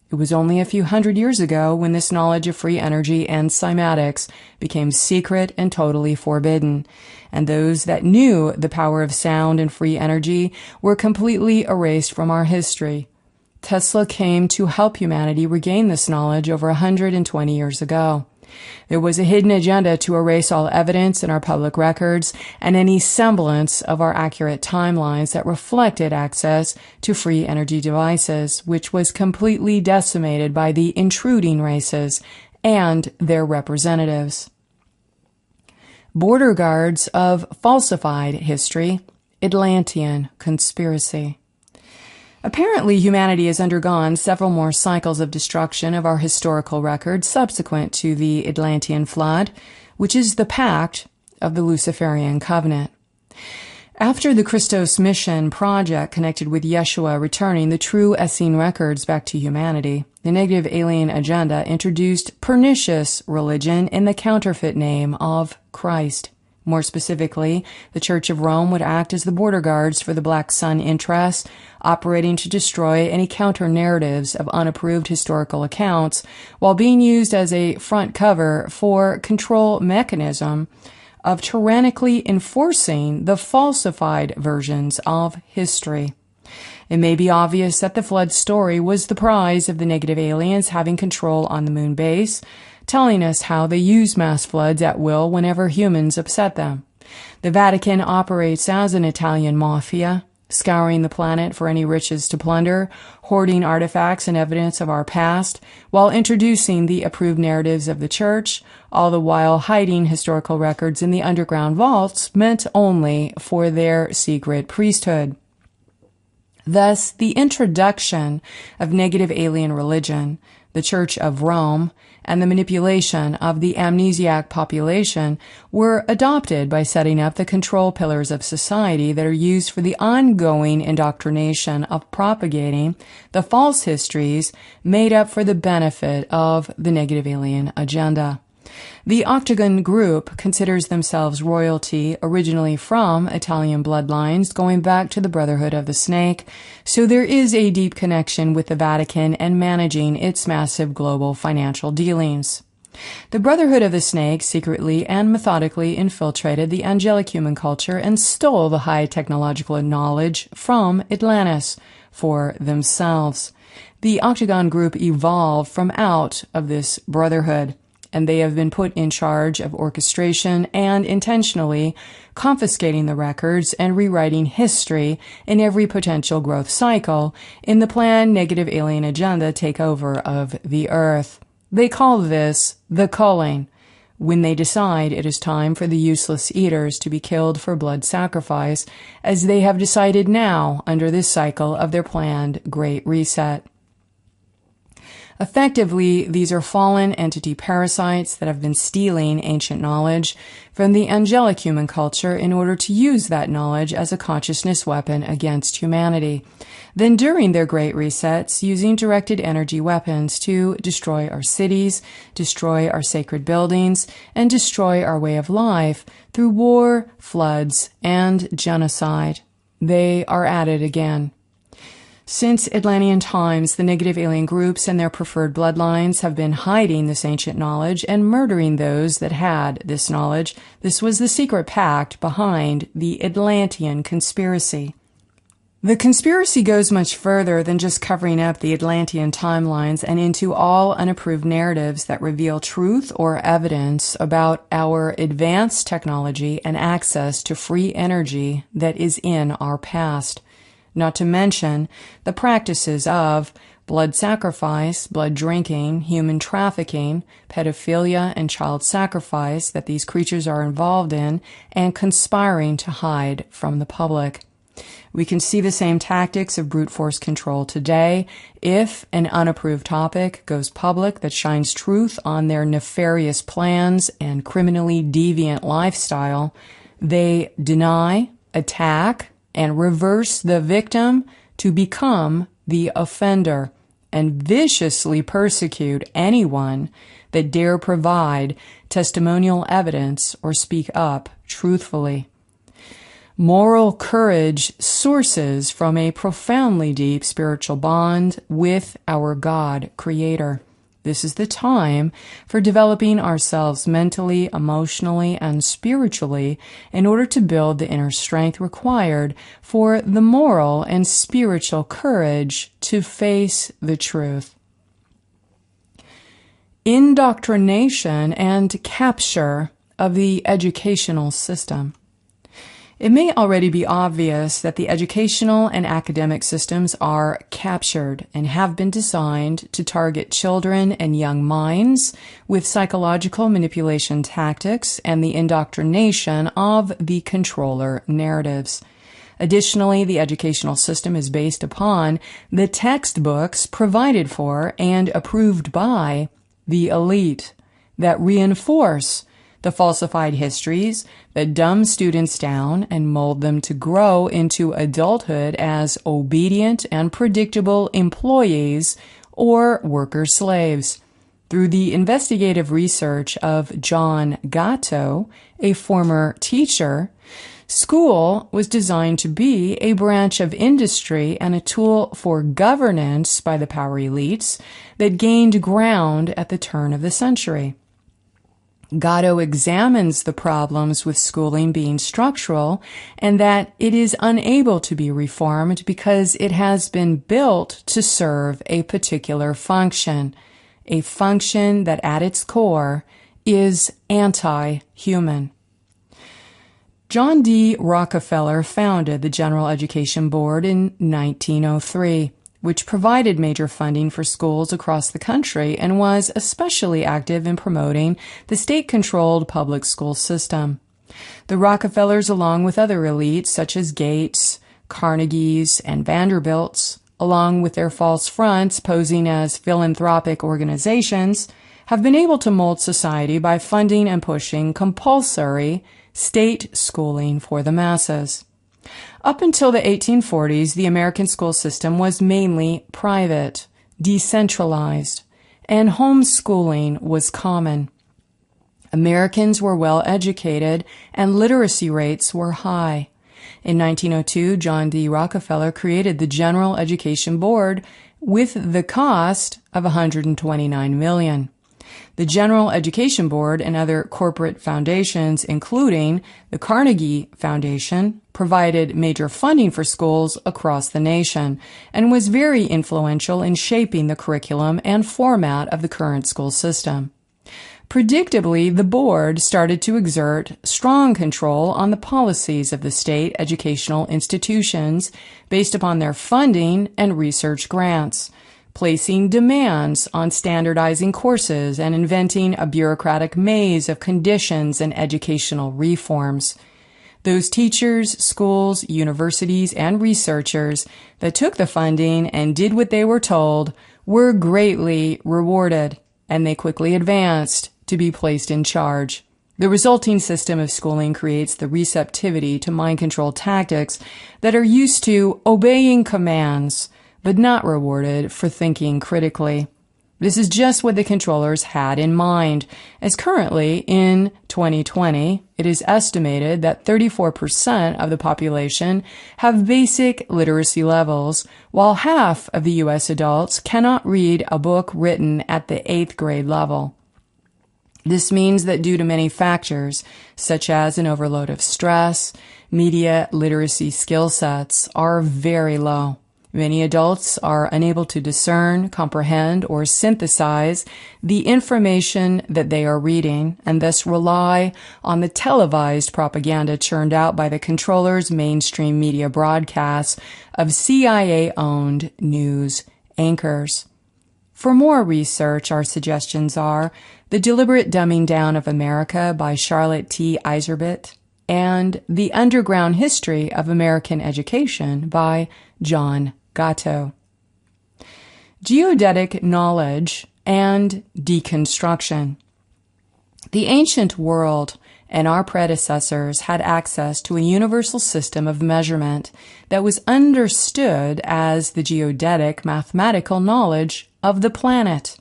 It was only a few hundred years ago when this knowledge of free energy and cymatics became secret and totally forbidden, and those that knew the power of sound and free energy were completely erased from our history. Tesla came to help humanity regain this knowledge over 120 years ago. There was a hidden agenda to erase all evidence in our public records and any semblance of our accurate timelines that reflected access to free energy devices, which was completely decimated by the intruding races and their representatives. Border guards of falsified history, Atlantean conspiracy. Apparently, humanity has undergone several more cycles of destruction of our historical records subsequent to the Atlantean flood, which is the pact of the Luciferian covenant. After the Christos mission project connected with Yeshua returning the true Essene records back to humanity, the negative alien agenda introduced pernicious religion in the counterfeit name of Christ. More specifically, the Church of Rome would act as the border guards for the Black Sun interests, operating to destroy any counter-narratives of unapproved historical accounts, while being used as a front cover for control mechanism of tyrannically enforcing the falsified versions of history. It may be obvious that the flood story was the prize of the negative aliens having control on the moon base, telling us how they use mass floods at will whenever humans upset them. The Vatican operates as an Italian mafia, scouring the planet for any riches to plunder, hoarding artifacts and evidence of our past, while introducing the approved narratives of the Church, all the while hiding historical records in the underground vaults meant only for their secret priesthood. Thus, the introduction of negative alien religion, the Church of Rome, and the manipulation of the amnesiac population were adopted by setting up the control pillars of society that are used for the ongoing indoctrination of propagating the false histories made up for the benefit of the negative alien agenda. The Octagon Group considers themselves royalty originally from Italian bloodlines going back to the Brotherhood of the Snake, so there is a deep connection with the Vatican and managing its massive global financial dealings. The Brotherhood of the Snake secretly and methodically infiltrated the angelic human culture and stole the high technological knowledge from Atlantis for themselves. The Octagon Group evolved from out of this brotherhood, and they have been put in charge of orchestration and intentionally confiscating the records and rewriting history in every potential growth cycle in the planned negative alien agenda takeover of the Earth. They call this the culling, when they decide it is time for the useless eaters to be killed for blood sacrifice, as they have decided now under this cycle of their planned Great Reset. Effectively, these are fallen entity parasites that have been stealing ancient knowledge from the angelic human culture in order to use that knowledge as a consciousness weapon against humanity. Then during their great resets, using directed energy weapons to destroy our cities, destroy our sacred buildings, and destroy our way of life through war, floods, and genocide. They are at it again. Since Atlantean times, the negative alien groups and their preferred bloodlines have been hiding this ancient knowledge and murdering those that had this knowledge. This was the secret pact behind the Atlantean conspiracy. The conspiracy goes much further than just covering up the Atlantean timelines and into all unapproved narratives that reveal truth or evidence about our advanced technology and access to free energy that is in our past. Not to mention the practices of blood sacrifice, blood drinking, human trafficking, pedophilia, and child sacrifice that these creatures are involved in and conspiring to hide from the public. We can see the same tactics of brute force control today. If an unapproved topic goes public that shines truth on their nefarious plans and criminally deviant lifestyle, they deny, attack, and reverse the victim to become the offender and viciously persecute anyone that dare provide testimonial evidence or speak up truthfully. Moral courage sources from a profoundly deep spiritual bond with our God Creator. This is the time for developing ourselves mentally, emotionally, and spiritually in order to build the inner strength required for the moral and spiritual courage to face the truth. Indoctrination and capture of the educational system. It may already be obvious that the educational and academic systems are captured and have been designed to target children and young minds with psychological manipulation tactics and the indoctrination of the controller narratives. Additionally, the educational system is based upon the textbooks provided for and approved by the elite that reinforce the falsified histories that dumb students down and mold them to grow into adulthood as obedient and predictable employees or worker slaves. Through the investigative research of John Gatto, a former teacher, school was designed to be a branch of industry and a tool for governance by the power elites that gained ground at the turn of the century. Gatto examines the problems with schooling being structural and that it is unable to be reformed because it has been built to serve a particular function, a function that at its core is anti-human. John D. Rockefeller founded the General Education Board in 1903. Which provided major funding for schools across the country and was especially active in promoting the state-controlled public school system. The Rockefellers, along with other elites such as Gates, Carnegies, and Vanderbilts, along with their false fronts posing as philanthropic organizations, have been able to mold society by funding and pushing compulsory state schooling for the masses. Up until the 1840s, the American school system was mainly private, decentralized, and homeschooling was common. Americans were well educated and literacy rates were high. In 1902, John D. Rockefeller created the General Education Board with the cost of $129 million. The General Education Board and other corporate foundations, including the Carnegie Foundation, provided major funding for schools across the nation and was very influential in shaping the curriculum and format of the current school system. Predictably, the board started to exert strong control on the policies of the state educational institutions based upon their funding and research grants, placing demands on standardizing courses and inventing a bureaucratic maze of conditions and educational reforms. Those teachers, schools, universities, and researchers that took the funding and did what they were told were greatly rewarded, and they quickly advanced to be placed in charge. The resulting system of schooling creates the receptivity to mind control tactics that are used to obeying commands, but not rewarded for thinking critically. This is just what the controllers had in mind, as currently, in 2020, it is estimated that 34% of the population have basic literacy levels, while half of the U.S. adults cannot read a book written at the 8th grade level. This means that due to many factors, such as an overload of stress, media literacy skill sets are very low. Many adults are unable to discern, comprehend, or synthesize the information that they are reading, and thus rely on the televised propaganda churned out by the controllers' mainstream media broadcasts of CIA-owned news anchors. For more research, our suggestions are The Deliberate Dumbing Down of America by Charlotte T. Iserbyt and The Underground History of American Education by John Gatto. Geodetic knowledge and deconstruction. The ancient world and our predecessors had access to a universal system of measurement that was understood as the geodetic mathematical knowledge of the planet,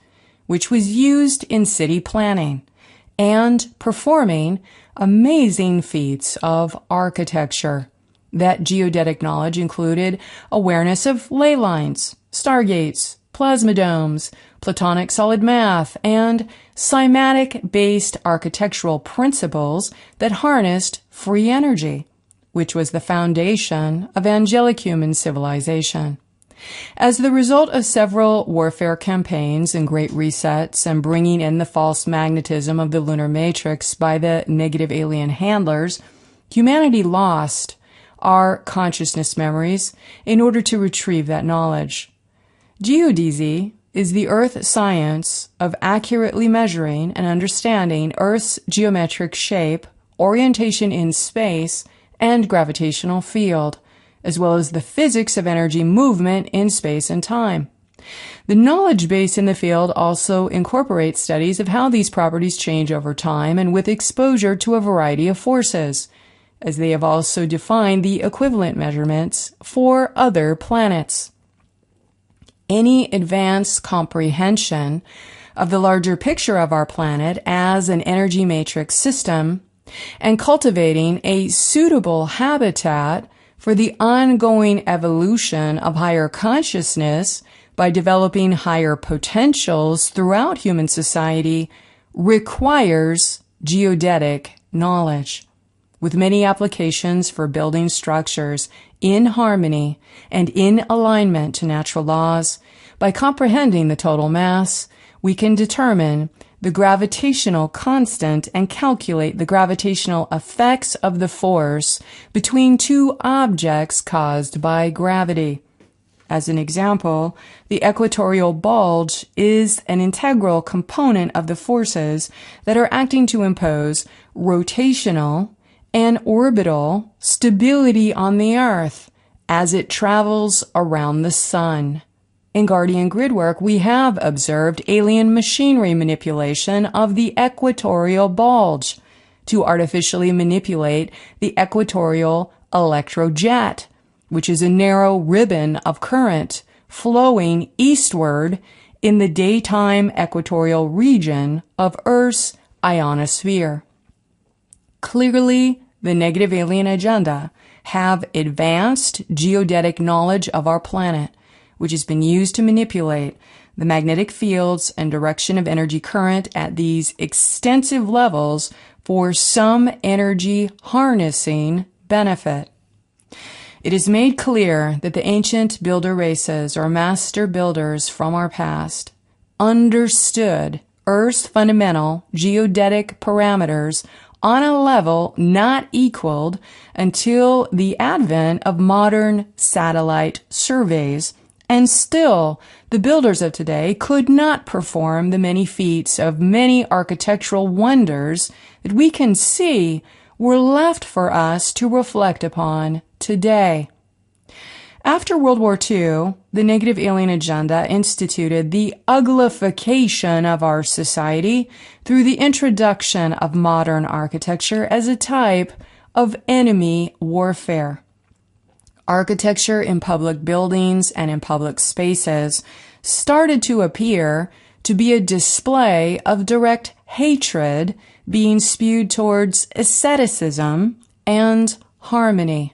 which was used in city planning and performing amazing feats of architecture. That geodetic knowledge included awareness of ley lines, stargates, plasma domes, Platonic solid math, and cymatic-based architectural principles that harnessed free energy, which was the foundation of angelic human civilization. As the result of several warfare campaigns and great resets and bringing in the false magnetism of the lunar matrix by the negative alien handlers, humanity lost our consciousness memories in order to retrieve that knowledge. Geodesy is the earth science of accurately measuring and understanding Earth's geometric shape, orientation in space, and gravitational field, as well as the physics of energy movement in space and time. The knowledge base in the field also incorporates studies of how these properties change over time and with exposure to a variety of forces, as they have also defined the equivalent measurements for other planets. Any advanced comprehension of the larger picture of our planet as an energy matrix system and cultivating a suitable habitat for the ongoing evolution of higher consciousness by developing higher potentials throughout human society requires geodetic knowledge, with many applications for building structures in harmony and in alignment to natural laws. By comprehending the total mass, we can determine the gravitational constant and calculate the gravitational effects of the force between two objects caused by gravity. As an example, the equatorial bulge is an integral component of the forces that are acting to impose rotational and orbital stability on the Earth as it travels around the Sun. In Guardian grid work, we have observed alien machinery manipulation of the equatorial bulge to artificially manipulate the equatorial electrojet, which is a narrow ribbon of current flowing eastward in the daytime equatorial region of Earth's ionosphere. Clearly, the negative alien agenda have advanced geodetic knowledge of our planet, which has been used to manipulate the magnetic fields and direction of energy current at these extensive levels for some energy harnessing benefit. It is made clear that the ancient builder races, or master builders from our past, understood Earth's fundamental geodetic parameters on a level not equaled until the advent of modern satellite surveys, and still the builders of today could not perform the many feats of many architectural wonders that we can see were left for us to reflect upon today. After World War II, the negative alien agenda instituted the uglification of our society through the introduction of modern architecture as a type of enemy warfare. Architecture in public buildings and in public spaces started to appear to be a display of direct hatred being spewed towards asceticism and harmony.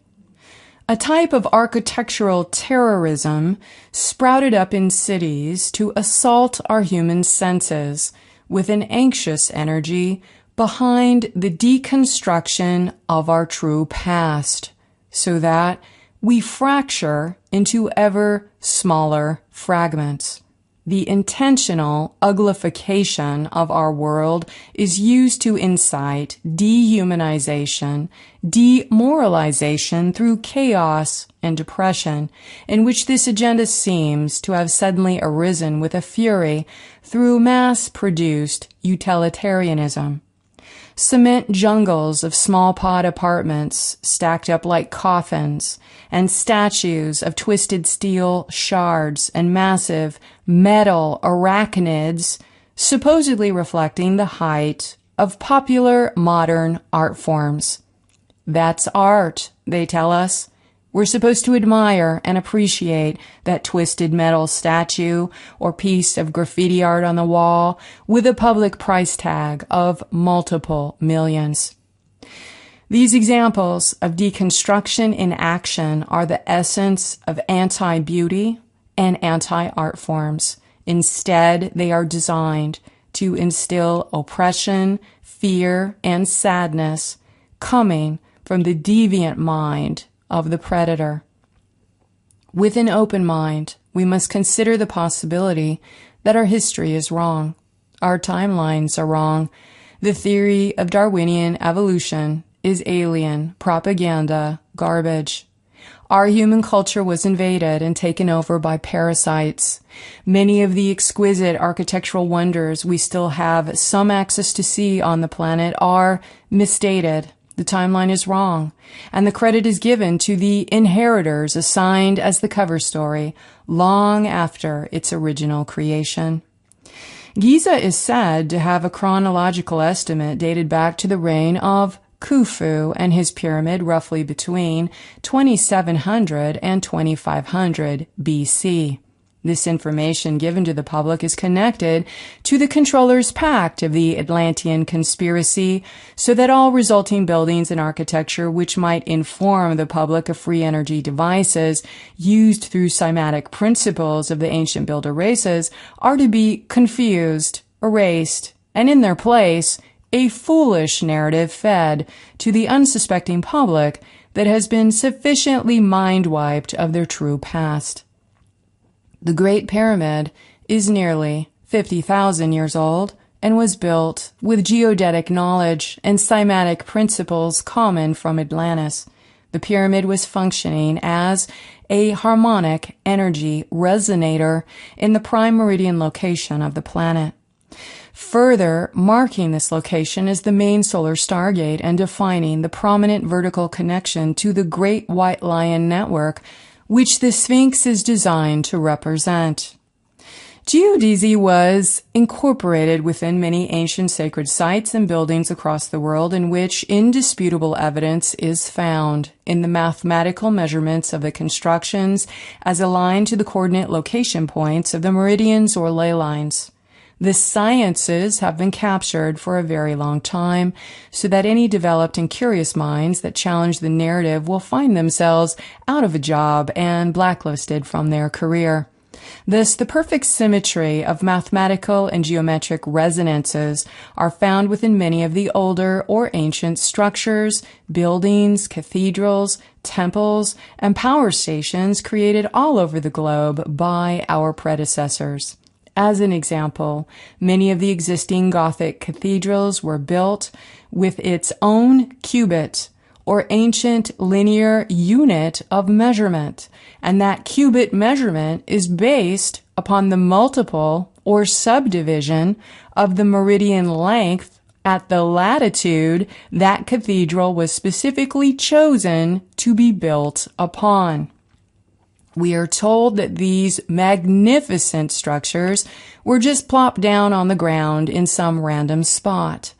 A type of architectural terrorism sprouted up in cities to assault our human senses with an anxious energy behind the deconstruction of our true past, so that we fracture into ever smaller fragments. The intentional uglification of our world is used to incite dehumanization, demoralization through chaos and depression, in which this agenda seems to have suddenly arisen with a fury through mass-produced utilitarianism. Cement jungles of small pod apartments stacked up like coffins, and statues of twisted steel shards and massive metal arachnids, supposedly reflecting the height of popular modern art forms. That's art, they tell us. We're supposed to admire and appreciate that twisted metal statue or piece of graffiti art on the wall with a public price tag of multiple millions. These examples of deconstruction in action are the essence of anti-beauty and anti-art forms. Instead, they are designed to instill oppression, fear, and sadness coming from the deviant mind of the predator. With an open mind, we must consider the possibility that our history is wrong. Our timelines are wrong. The theory of Darwinian evolution is alien, propaganda, garbage. Our human culture was invaded and taken over by parasites. Many of the exquisite architectural wonders we still have some access to see on the planet are misdated. The timeline is wrong, and the credit is given to the inheritors assigned as the cover story long after its original creation. Giza is said to have a chronological estimate dated back to the reign of Khufu and his pyramid roughly between 2700 and 2500 BC. This information given to the public is connected to the controller's pact of the Atlantean conspiracy, so that all resulting buildings and architecture which might inform the public of free energy devices used through cymatic principles of the ancient builder races are to be confused, erased, and in their place, a foolish narrative fed to the unsuspecting public that has been sufficiently mind-wiped of their true past. The Great Pyramid is nearly 50,000 years old and was built with geodetic knowledge and cymatic principles common from Atlantis. The pyramid was functioning as a harmonic energy resonator in the prime meridian location of the planet. Further marking this location is the main solar stargate and defining the prominent vertical connection to the Great White Lion Network, which the Sphinx is designed to represent. Geodesy was incorporated within many ancient sacred sites and buildings across the world in which indisputable evidence is found in the mathematical measurements of the constructions as aligned to the coordinate location points of the meridians or ley lines. The sciences have been captured for a very long time, so that any developed and curious minds that challenge the narrative will find themselves out of a job and blacklisted from their career. Thus, the perfect symmetry of mathematical and geometric resonances are found within many of the older or ancient structures, buildings, cathedrals, temples, and power stations created all over the globe by our predecessors. As an example, many of the existing Gothic cathedrals were built with its own cubit, or ancient linear unit of measurement, and that cubit measurement is based upon the multiple or subdivision of the meridian length at the latitude that cathedral was specifically chosen to be built upon. We are told that these magnificent structures were just plopped down on the ground in some random spot,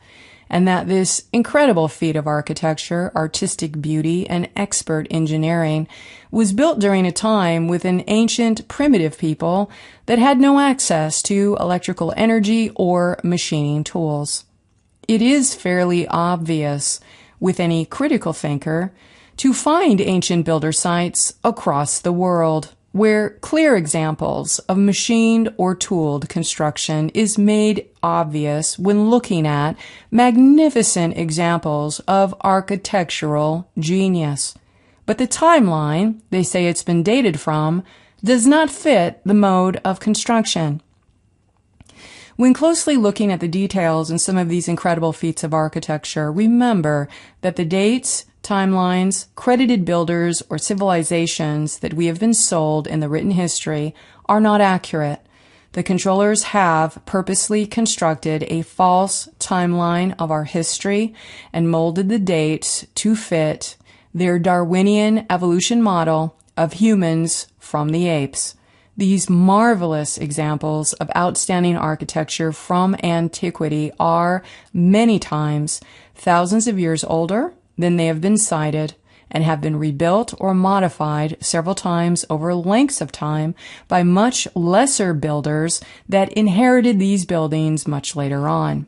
and that this incredible feat of architecture, artistic beauty, and expert engineering was built during a time with an ancient primitive people that had no access to electrical energy or machining tools. It is fairly obvious with any critical thinker to find ancient builder sites across the world, where clear examples of machined or tooled construction is made obvious when looking at magnificent examples of architectural genius. But the timeline they say it's been dated from does not fit the mode of construction. When closely looking at the details in some of these incredible feats of architecture, remember that the dates, timelines, credited builders, or civilizations that we have been sold in the written history are not accurate. The controllers have purposely constructed a false timeline of our history and molded the dates to fit their Darwinian evolution model of humans from the apes. These marvelous examples of outstanding architecture from antiquity are many times thousands of years older than they have been cited, and have been rebuilt or modified several times over lengths of time by much lesser builders that inherited these buildings much later on.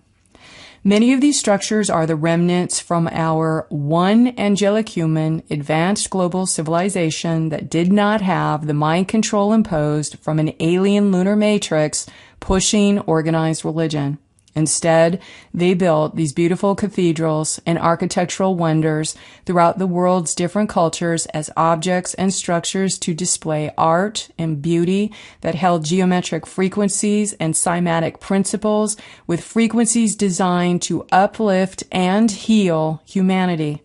Many of these structures are the remnants from our one angelic human advanced global civilization that did not have the mind control imposed from an alien lunar matrix pushing organized religion. Instead, they built these beautiful cathedrals and architectural wonders throughout the world's different cultures as objects and structures to display art and beauty that held geometric frequencies and cymatic principles with frequencies designed to uplift and heal humanity.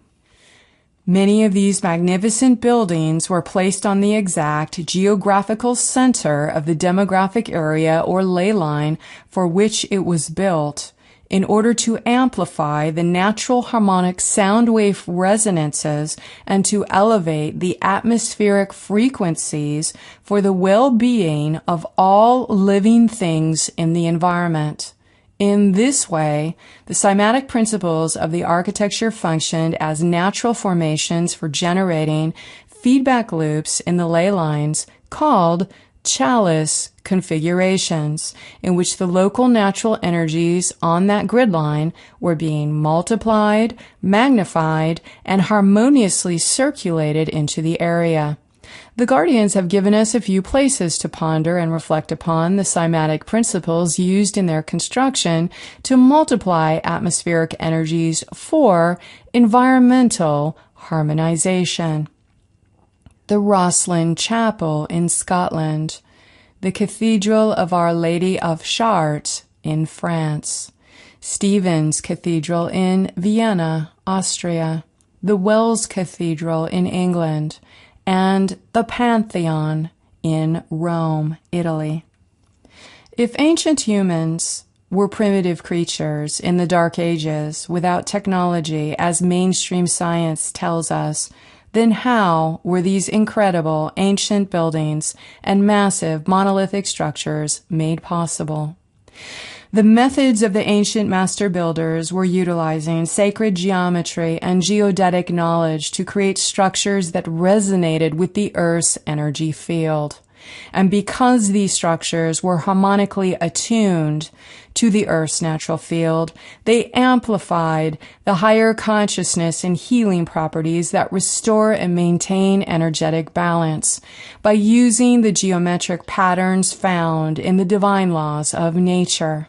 Many of these magnificent buildings were placed on the exact geographical center of the demographic area or ley line for which it was built in order to amplify the natural harmonic sound wave resonances and to elevate the atmospheric frequencies for the well-being of all living things in the environment. In this way, the cymatic principles of the architecture functioned as natural formations for generating feedback loops in the ley lines called chalice configurations, in which the local natural energies on that grid line were being multiplied, magnified, and harmoniously circulated into the area. The Guardians have given us a few places to ponder and reflect upon the cymatic principles used in their construction to multiply atmospheric energies for environmental harmonization. The Rosslyn Chapel in Scotland, the Cathedral of Our Lady of Chartres in France, Stephen's Cathedral in Vienna, Austria, the Wells Cathedral in England, and the Pantheon in Rome, Italy. If ancient humans were primitive creatures in the Dark Ages without technology, as mainstream science tells us, then how were these incredible ancient buildings and massive monolithic structures made possible? The methods of the ancient master builders were utilizing sacred geometry and geodetic knowledge to create structures that resonated with the Earth's energy field. And because these structures were harmonically attuned to the Earth's natural field, they amplified the higher consciousness and healing properties that restore and maintain energetic balance by using the geometric patterns found in the divine laws of nature.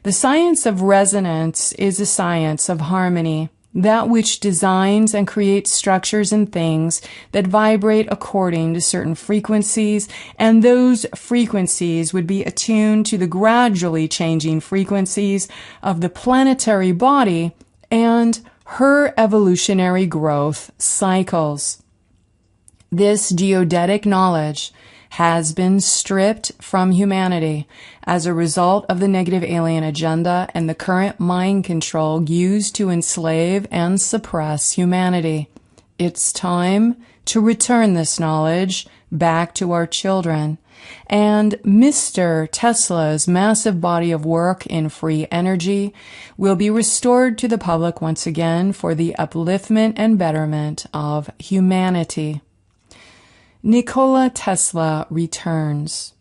The science of resonance is a science of harmony, that which designs and creates structures and things that vibrate according to certain frequencies, and those frequencies would be attuned to the gradually changing frequencies of the planetary body and her evolutionary growth cycles. This geodetic knowledge has been stripped from humanity as a result of the negative alien agenda and the current mind control used to enslave and suppress humanity. It's time to return this knowledge back to our children. And Mr. Tesla's massive body of work in free energy will be restored to the public once again for the upliftment and betterment of humanity. Nikola Tesla returns.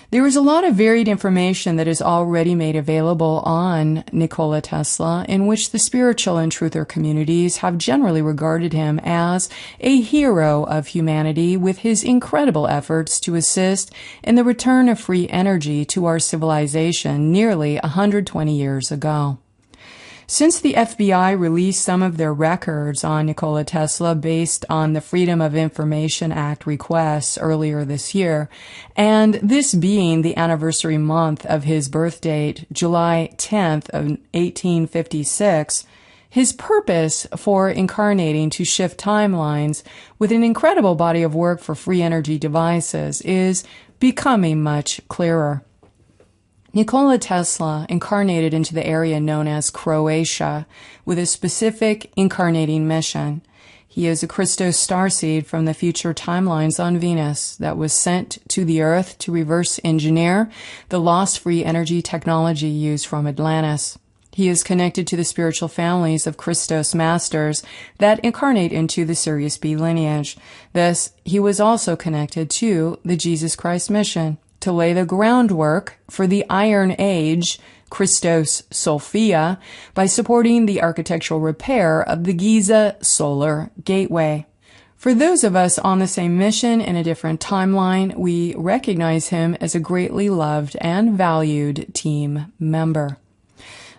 There is a lot of varied information that is already made available on Nikola Tesla, in which the spiritual and truther communities have generally regarded him as a hero of humanity with his incredible efforts to assist in the return of free energy to our civilization nearly 120 years ago. Since the FBI released some of their records on Nikola Tesla based on the Freedom of Information Act requests earlier this year, and this being the anniversary month of his birth date, July 10th of 1856, his purpose for incarnating to shift timelines with an incredible body of work for free energy devices is becoming much clearer. Nikola Tesla incarnated into the area known as Croatia with a specific incarnating mission. He is a Christos starseed from the future timelines on Venus that was sent to the Earth to reverse engineer the lost free energy technology used from Atlantis. He is connected to the spiritual families of Christos masters that incarnate into the Sirius B lineage. Thus, he was also connected to the Jesus Christ mission to lay the groundwork for the Iron Age, Christos Sophia, by supporting the architectural repair of the Giza Solar Gateway. For those of us on the same mission in a different timeline, we recognize him as a greatly loved and valued team member.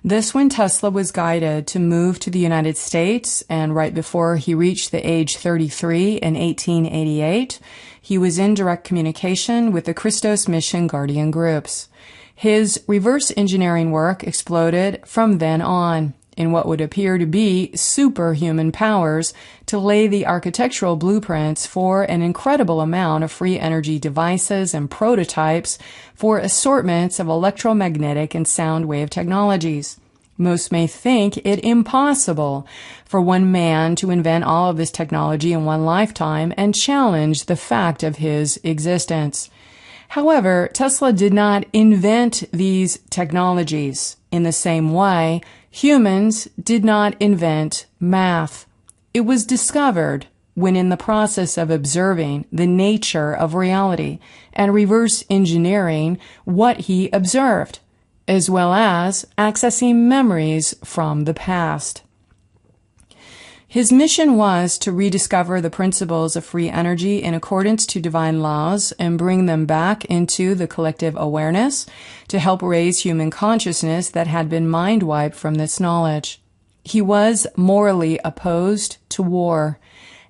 This when Tesla was guided to move to the United States, and right before he reached the age 33 in 1888, he was in direct communication with the Christos Mission Guardian groups. His reverse engineering work exploded from then on in what would appear to be superhuman powers to lay the architectural blueprints for an incredible amount of free energy devices and prototypes for assortments of electromagnetic and sound wave technologies. Most may think it impossible for one man to invent all of this technology in one lifetime and challenge the fact of his existence. However, Tesla did not invent these technologies in the same way humans did not invent math. It was discovered when in the process of observing the nature of reality and reverse engineering what he observed, as well as accessing memories from the past. His mission was to rediscover the principles of free energy in accordance to divine laws and bring them back into the collective awareness to help raise human consciousness that had been mind-wiped from this knowledge. He was morally opposed to war,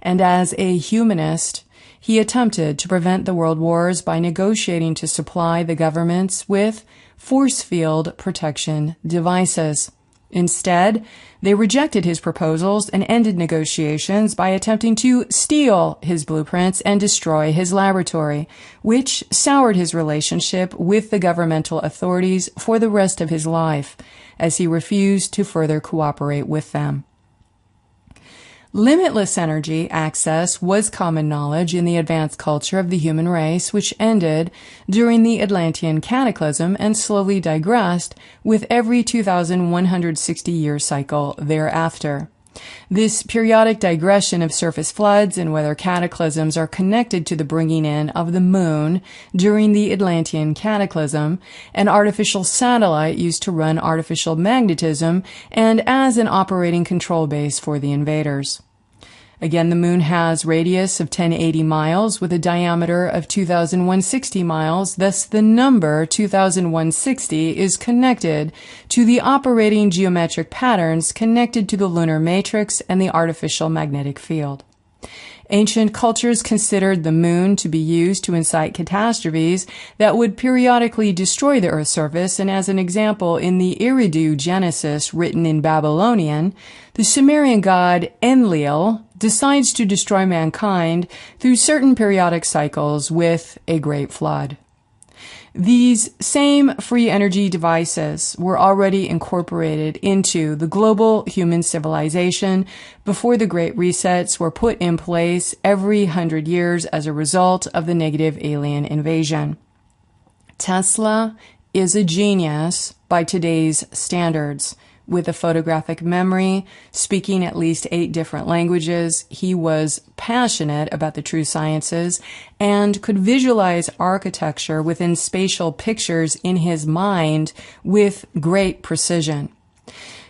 and as a humanist, he attempted to prevent the world wars by negotiating to supply the governments with force field protection devices. Instead, they rejected his proposals and ended negotiations by attempting to steal his blueprints and destroy his laboratory, which soured his relationship with the governmental authorities for the rest of his life, as he refused to further cooperate with them. Limitless energy access was common knowledge in the advanced culture of the human race, which ended during the Atlantean cataclysm and slowly digressed with every 2,160-year cycle thereafter. This periodic digression of surface floods and weather cataclysms are connected to the bringing in of the moon during the Atlantean cataclysm, an artificial satellite used to run artificial magnetism and as an operating control base for the invaders. Again, the moon has radius of 1080 miles with a diameter of 2160 miles, thus the number 2160 is connected to the operating geometric patterns connected to the lunar matrix and the artificial magnetic field. Ancient cultures considered the moon to be used to incite catastrophes that would periodically destroy the Earth's surface, and as an example, in the Eridu Genesis written in Babylonian, the Sumerian god Enlil decides to destroy mankind through certain periodic cycles with a great flood. These same free energy devices were already incorporated into the global human civilization before the Great Resets were put in place every 100 years as a result of the negative alien invasion. Tesla is a genius by today's standards. With a photographic memory, speaking at least 8 different languages, he was passionate about the true sciences and could visualize architecture within spatial pictures in his mind with great precision.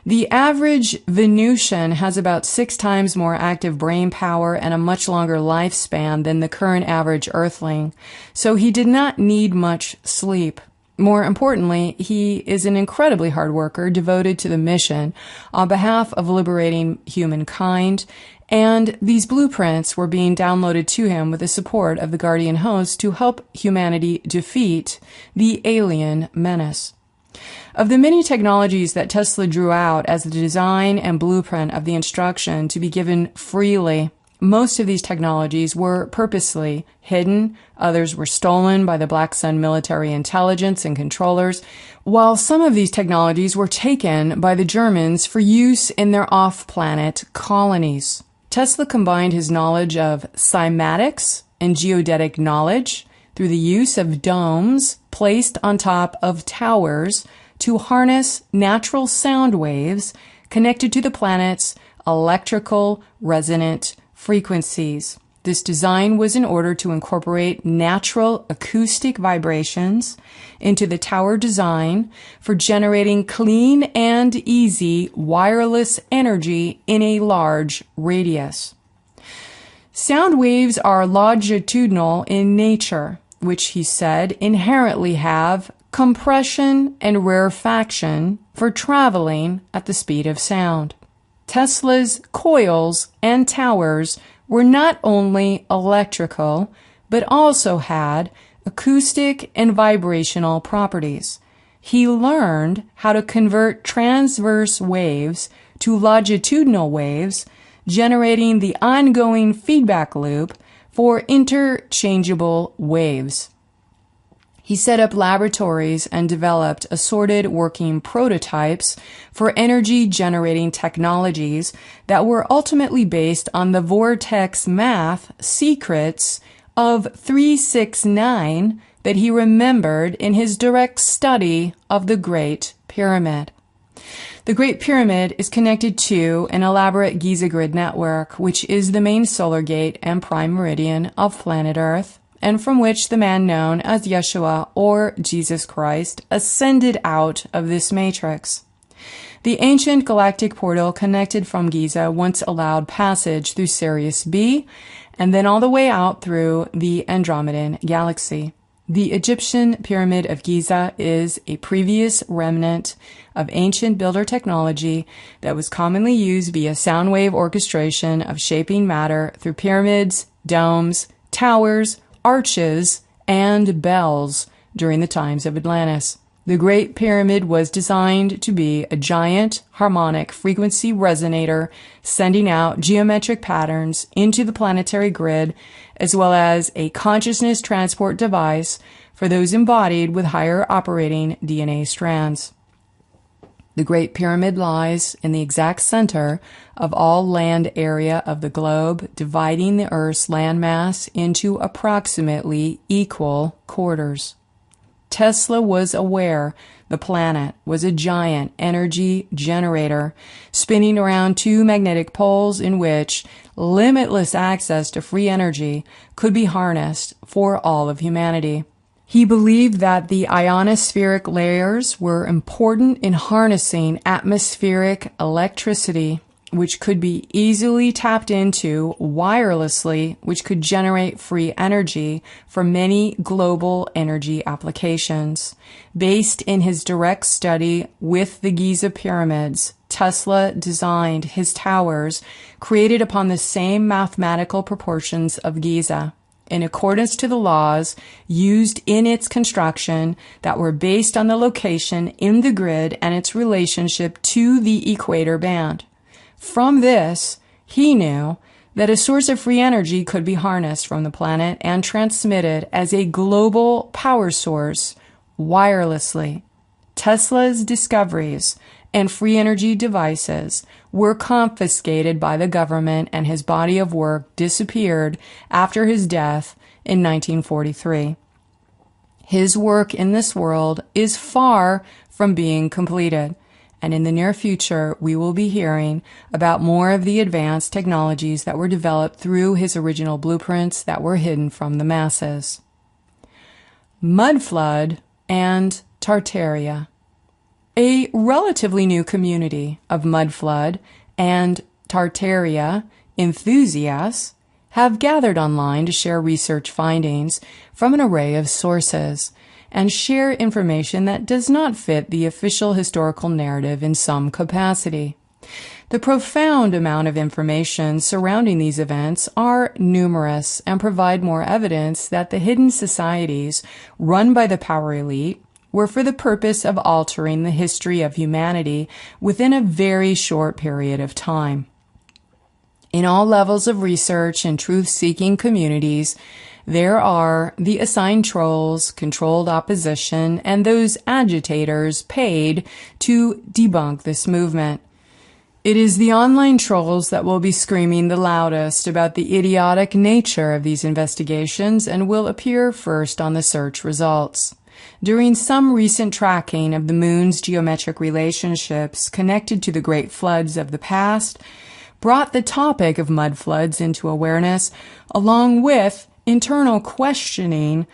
The average Venusian has about 6 times more active brain power and a much longer lifespan than the current average Earthling, so he did not need much sleep. More importantly, he is an incredibly hard worker devoted to the mission on behalf of liberating humankind, and these blueprints were being downloaded to him with the support of the Guardian Host to help humanity defeat the alien menace. Of the many technologies that Tesla drew out as the design and blueprint of the instruction to be given freely, most of these technologies were purposely hidden, others were stolen by the Black Sun military intelligence and controllers, while some of these technologies were taken by the Germans for use in their off-planet colonies. Tesla combined his knowledge of cymatics and geodetic knowledge through the use of domes placed on top of towers to harness natural sound waves connected to the planet's electrical resonant frequencies. This design was in order to incorporate natural acoustic vibrations into the tower design for generating clean and easy wireless energy in a large radius. Sound waves are longitudinal in nature, which he said inherently have compression and rarefaction for traveling at the speed of sound. Tesla's coils and towers were not only electrical, but also had acoustic and vibrational properties. He learned how to convert transverse waves to longitudinal waves, generating the ongoing feedback loop for interchangeable waves. He set up laboratories and developed assorted working prototypes for energy-generating technologies that were ultimately based on the vortex math secrets of 369 that he remembered in his direct study of the Great Pyramid. The Great Pyramid is connected to an elaborate Giza grid network, which is the main solar gate and prime meridian of planet Earth, and from which the man known as Yeshua or Jesus Christ ascended out of this matrix. The ancient galactic portal connected from Giza once allowed passage through Sirius B and then all the way out through the Andromedan galaxy. The Egyptian Pyramid of Giza is a previous remnant of ancient builder technology that was commonly used via sound wave orchestration of shaping matter through pyramids, domes, towers, arches, and bells during the times of Atlantis. The Great Pyramid was designed to be a giant harmonic frequency resonator sending out geometric patterns into the planetary grid, as well as a consciousness transport device for those embodied with higher operating DNA strands. The Great Pyramid lies in the exact center of all land area of the globe, dividing the Earth's landmass into approximately equal quarters. Tesla was aware the planet was a giant energy generator spinning around two magnetic poles in which limitless access to free energy could be harnessed for all of humanity. He believed that the ionospheric layers were important in harnessing atmospheric electricity, which could be easily tapped into wirelessly, which could generate free energy for many global energy applications. Based in his direct study with the Giza pyramids, Tesla designed his towers created upon the same mathematical proportions of Giza, in accordance to the laws used in its construction that were based on the location in the grid and its relationship to the equator band. From this, he knew that a source of free energy could be harnessed from the planet and transmitted as a global power source wirelessly. Tesla's discoveries and free energy devices were confiscated by the government, and his body of work disappeared after his death in 1943. His work in this world is far from being completed, and in the near future we will be hearing about more of the advanced technologies that were developed through his original blueprints that were hidden from the masses. Mud flood and Tartaria. A relatively new community of mud flood and Tartaria enthusiasts have gathered online to share research findings from an array of sources and share information that does not fit the official historical narrative in some capacity. The profound amount of information surrounding these events are numerous and provide more evidence that the hidden societies run by the power elite were for the purpose of altering the history of humanity within a very short period of time. In all levels of research and truth-seeking communities, there are the assigned trolls, controlled opposition, and those agitators paid to debunk this movement. It is the online trolls that will be screaming the loudest about the idiotic nature of these investigations and will appear first on the search results. During some recent tracking of the moon's geometric relationships connected to the great floods of the past, brought the topic of mud floods into awareness, along with internal questioning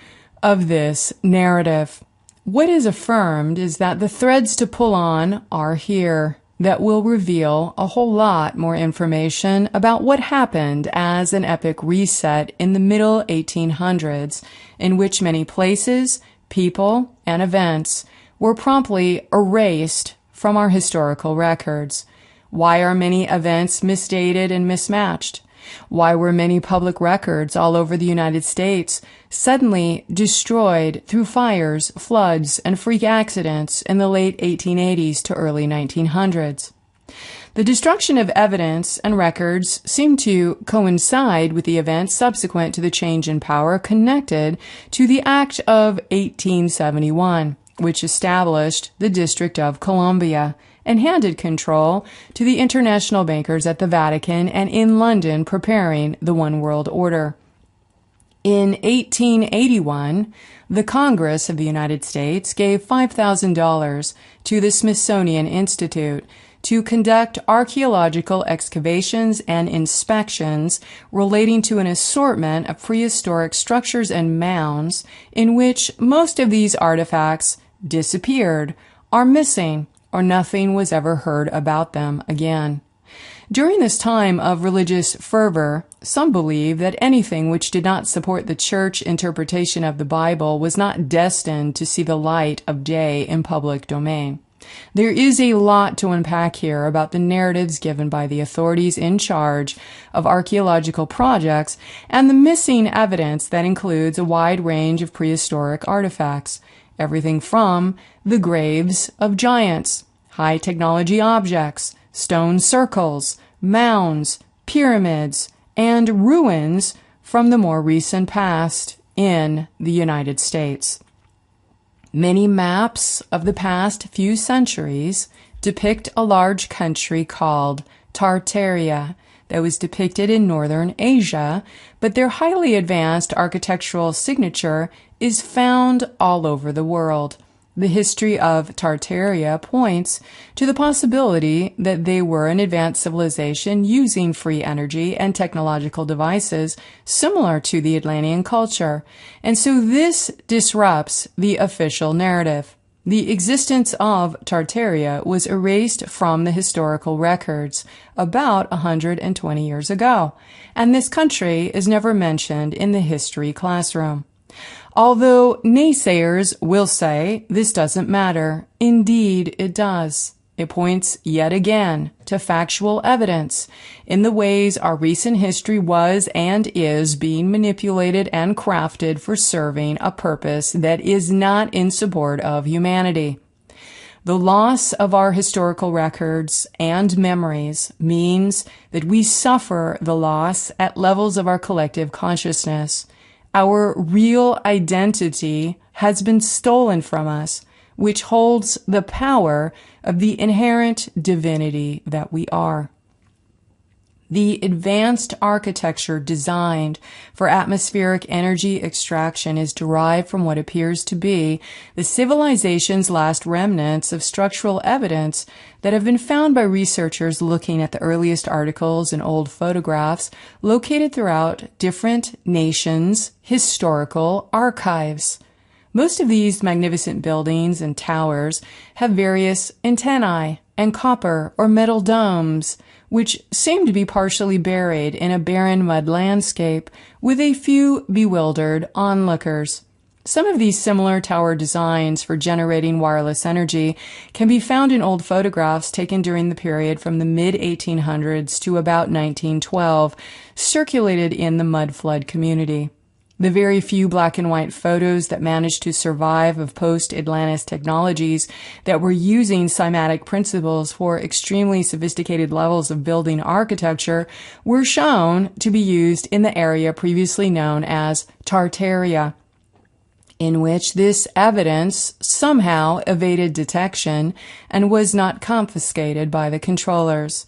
of this narrative. What is affirmed is that the threads to pull on are here that will reveal a whole lot more information about what happened as an epic reset in the middle 1800s, in which many places, people, and events were promptly erased from our historical records. Why are many events misdated and mismatched? Why were many public records all over the United States suddenly destroyed through fires, floods, and freak accidents in the late 1880s to early 1900s? The destruction of evidence and records seem to coincide with the events subsequent to the change in power connected to the Act of 1871, which established the District of Columbia and handed control to the international bankers at the Vatican and in London preparing the One World Order. In 1881, the Congress of the United States gave $5,000 to the Smithsonian Institute to conduct archaeological excavations and inspections relating to an assortment of prehistoric structures and mounds in which most of these artifacts disappeared, are missing, or nothing was ever heard about them again. During this time of religious fervor, some believe that anything which did not support the church interpretation of the Bible was not destined to see the light of day in public domain. There is a lot to unpack here about the narratives given by the authorities in charge of archaeological projects and the missing evidence that includes a wide range of prehistoric artifacts, everything from the graves of giants, high-technology objects, stone circles, mounds, pyramids, and ruins from the more recent past in the United States. Many maps of the past few centuries depict a large country called Tartaria that was depicted in northern Asia, but their highly advanced architectural signature is found all over the world. The history of Tartaria points to the possibility that they were an advanced civilization using free energy and technological devices similar to the Atlantean culture, and so this disrupts the official narrative. The existence of Tartaria was erased from the historical records about 120 years ago, and this country is never mentioned in the history classroom. Although naysayers will say this doesn't matter, indeed it does. It points yet again to factual evidence in the ways our recent history was and is being manipulated and crafted for serving a purpose that is not in support of humanity. The loss of our historical records and memories means that we suffer the loss at levels of our collective consciousness. Our real identity has been stolen from us, which holds the power of the inherent divinity that we are. The advanced architecture designed for atmospheric energy extraction is derived from what appears to be the civilization's last remnants of structural evidence that have been found by researchers looking at the earliest articles and old photographs located throughout different nations' historical archives. Most of these magnificent buildings and towers have various antennae and copper or metal domes, which seem to be partially buried in a barren mud landscape with a few bewildered onlookers. Some of these similar tower designs for generating wireless energy can be found in old photographs taken during the period from the mid-1800s to about 1912, circulated in the mud flood community. The very few black and white photos that managed to survive of post-Atlantis technologies that were using cymatic principles for extremely sophisticated levels of building architecture were shown to be used in the area previously known as Tartaria, in which this evidence somehow evaded detection and was not confiscated by the controllers.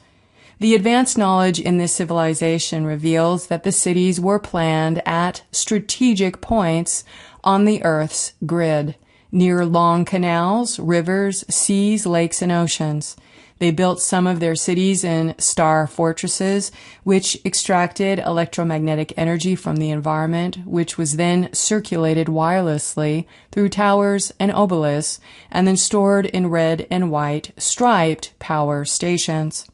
The advanced knowledge in this civilization reveals that the cities were planned at strategic points on the Earth's grid, near long canals, rivers, seas, lakes, and oceans. They built some of their cities in star fortresses, which extracted electromagnetic energy from the environment, which was then circulated wirelessly through towers and obelisks, and then stored in red and white striped power stations.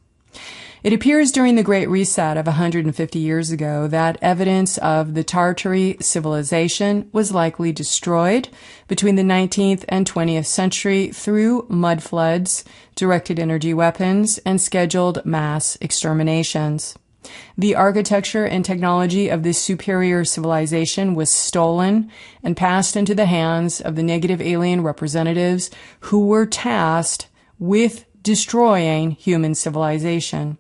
It appears during the Great Reset of 150 years ago that evidence of the Tartary civilization was likely destroyed between the 19th and 20th century through mud floods, directed energy weapons, and scheduled mass exterminations. The architecture and technology of this superior civilization was stolen and passed into the hands of the negative alien representatives who were tasked with destroying human civilization.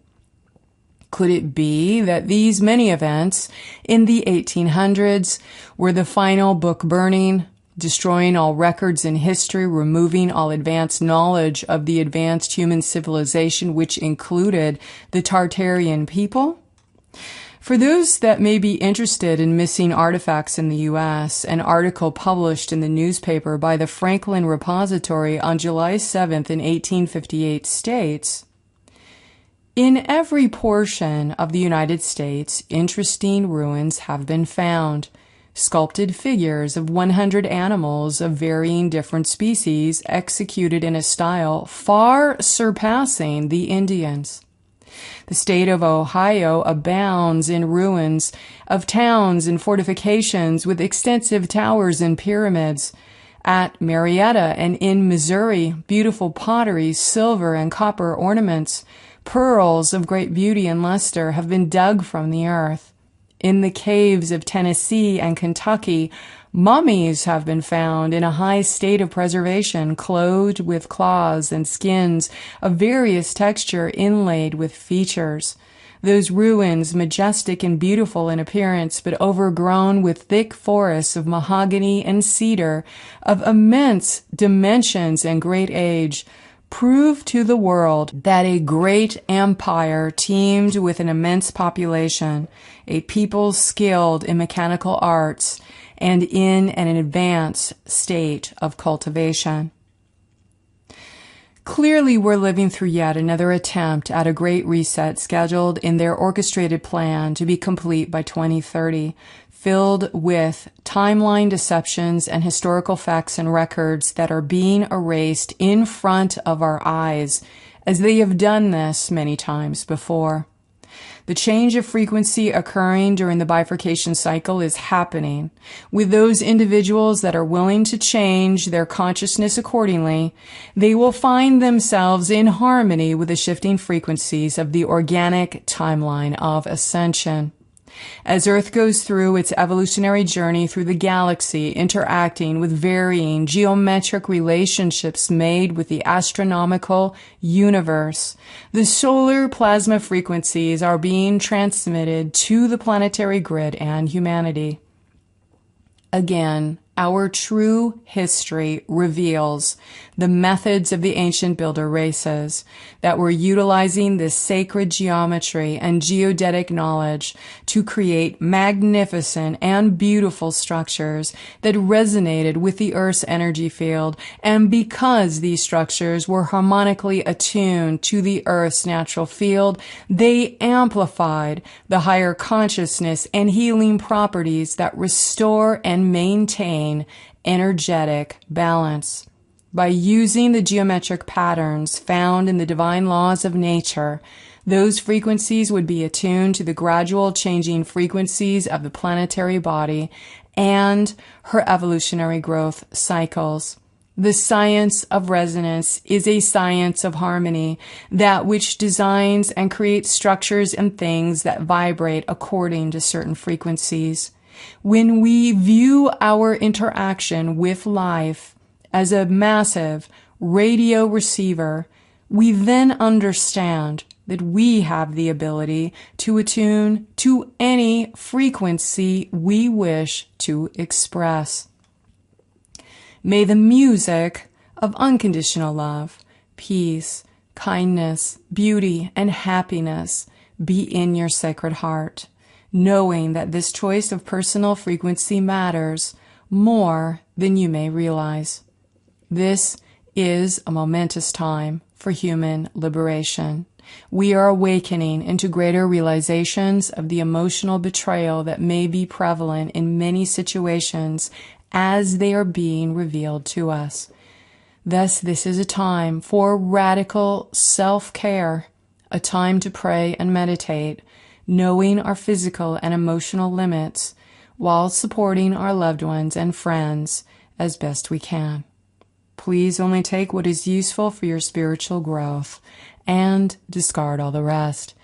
Could it be that these many events in the 1800s were the final book burning, destroying all records in history, removing all advanced knowledge of the advanced human civilization, which included the Tartarian people? For those that may be interested in missing artifacts in the U.S., an article published in the newspaper by the Franklin Repository on July 7th in 1858 states, "In every portion of the United States, interesting ruins have been found. Sculpted figures of 100 animals of varying different species executed in a style far surpassing the Indians. The state of Ohio abounds in ruins of towns and fortifications with extensive towers and pyramids. At Marietta and in Missouri, beautiful pottery, silver and copper ornaments, pearls of great beauty and luster have been dug from the earth. In the caves of Tennessee and Kentucky, mummies have been found in a high state of preservation, clothed with claws and skins of various texture inlaid with features. Those ruins, majestic and beautiful in appearance, but overgrown with thick forests of mahogany and cedar, of immense dimensions and great age, prove to the world that a great empire teemed with an immense population, a people skilled in mechanical arts, and in an advanced state of cultivation." Clearly, we're living through yet another attempt at a great reset scheduled in their orchestrated plan to be complete by 2030, filled with timeline deceptions and historical facts and records that are being erased in front of our eyes, as they have done this many times before. The change of frequency occurring during the bifurcation cycle is happening. With those individuals that are willing to change their consciousness accordingly, they will find themselves in harmony with the shifting frequencies of the organic timeline of ascension. As Earth goes through its evolutionary journey through the galaxy, interacting with varying geometric relationships made with the astronomical universe, the solar plasma frequencies are being transmitted to the planetary grid and humanity. Again, our true history reveals the methods of the ancient builder races that were utilizing this sacred geometry and geodetic knowledge to create magnificent and beautiful structures that resonated with the Earth's energy field. And because these structures were harmonically attuned to the Earth's natural field, they amplified the higher consciousness and healing properties that restore and maintain energetic balance. By using the geometric patterns found in the divine laws of nature, those frequencies would be attuned to the gradual changing frequencies of the planetary body and her evolutionary growth cycles. The science of resonance is a science of harmony, that which designs and creates structures and things that vibrate according to certain frequencies. When we view our interaction with life as a massive radio receiver, we then understand that we have the ability to attune to any frequency we wish to express. May the music of unconditional love, peace, kindness, beauty, and happiness be in your sacred heart, knowing that this choice of personal frequency matters more than you may realize. This is a momentous time for human liberation. We are awakening into greater realizations of the emotional betrayal that may be prevalent in many situations as they are being revealed to us. Thus, this is a time for radical self-care, a time to pray and meditate, knowing our physical and emotional limits while supporting our loved ones and friends as best we can. Please only take what is useful for your spiritual growth and discard all the rest.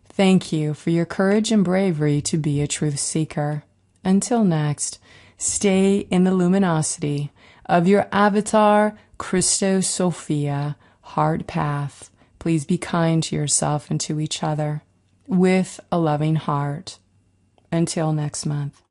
Thank you for your courage and bravery to be a truth seeker. Until next, stay in the luminosity of your avatar, Christos Sophia, heart path. Please be kind to yourself and to each other with a loving heart. Until next month.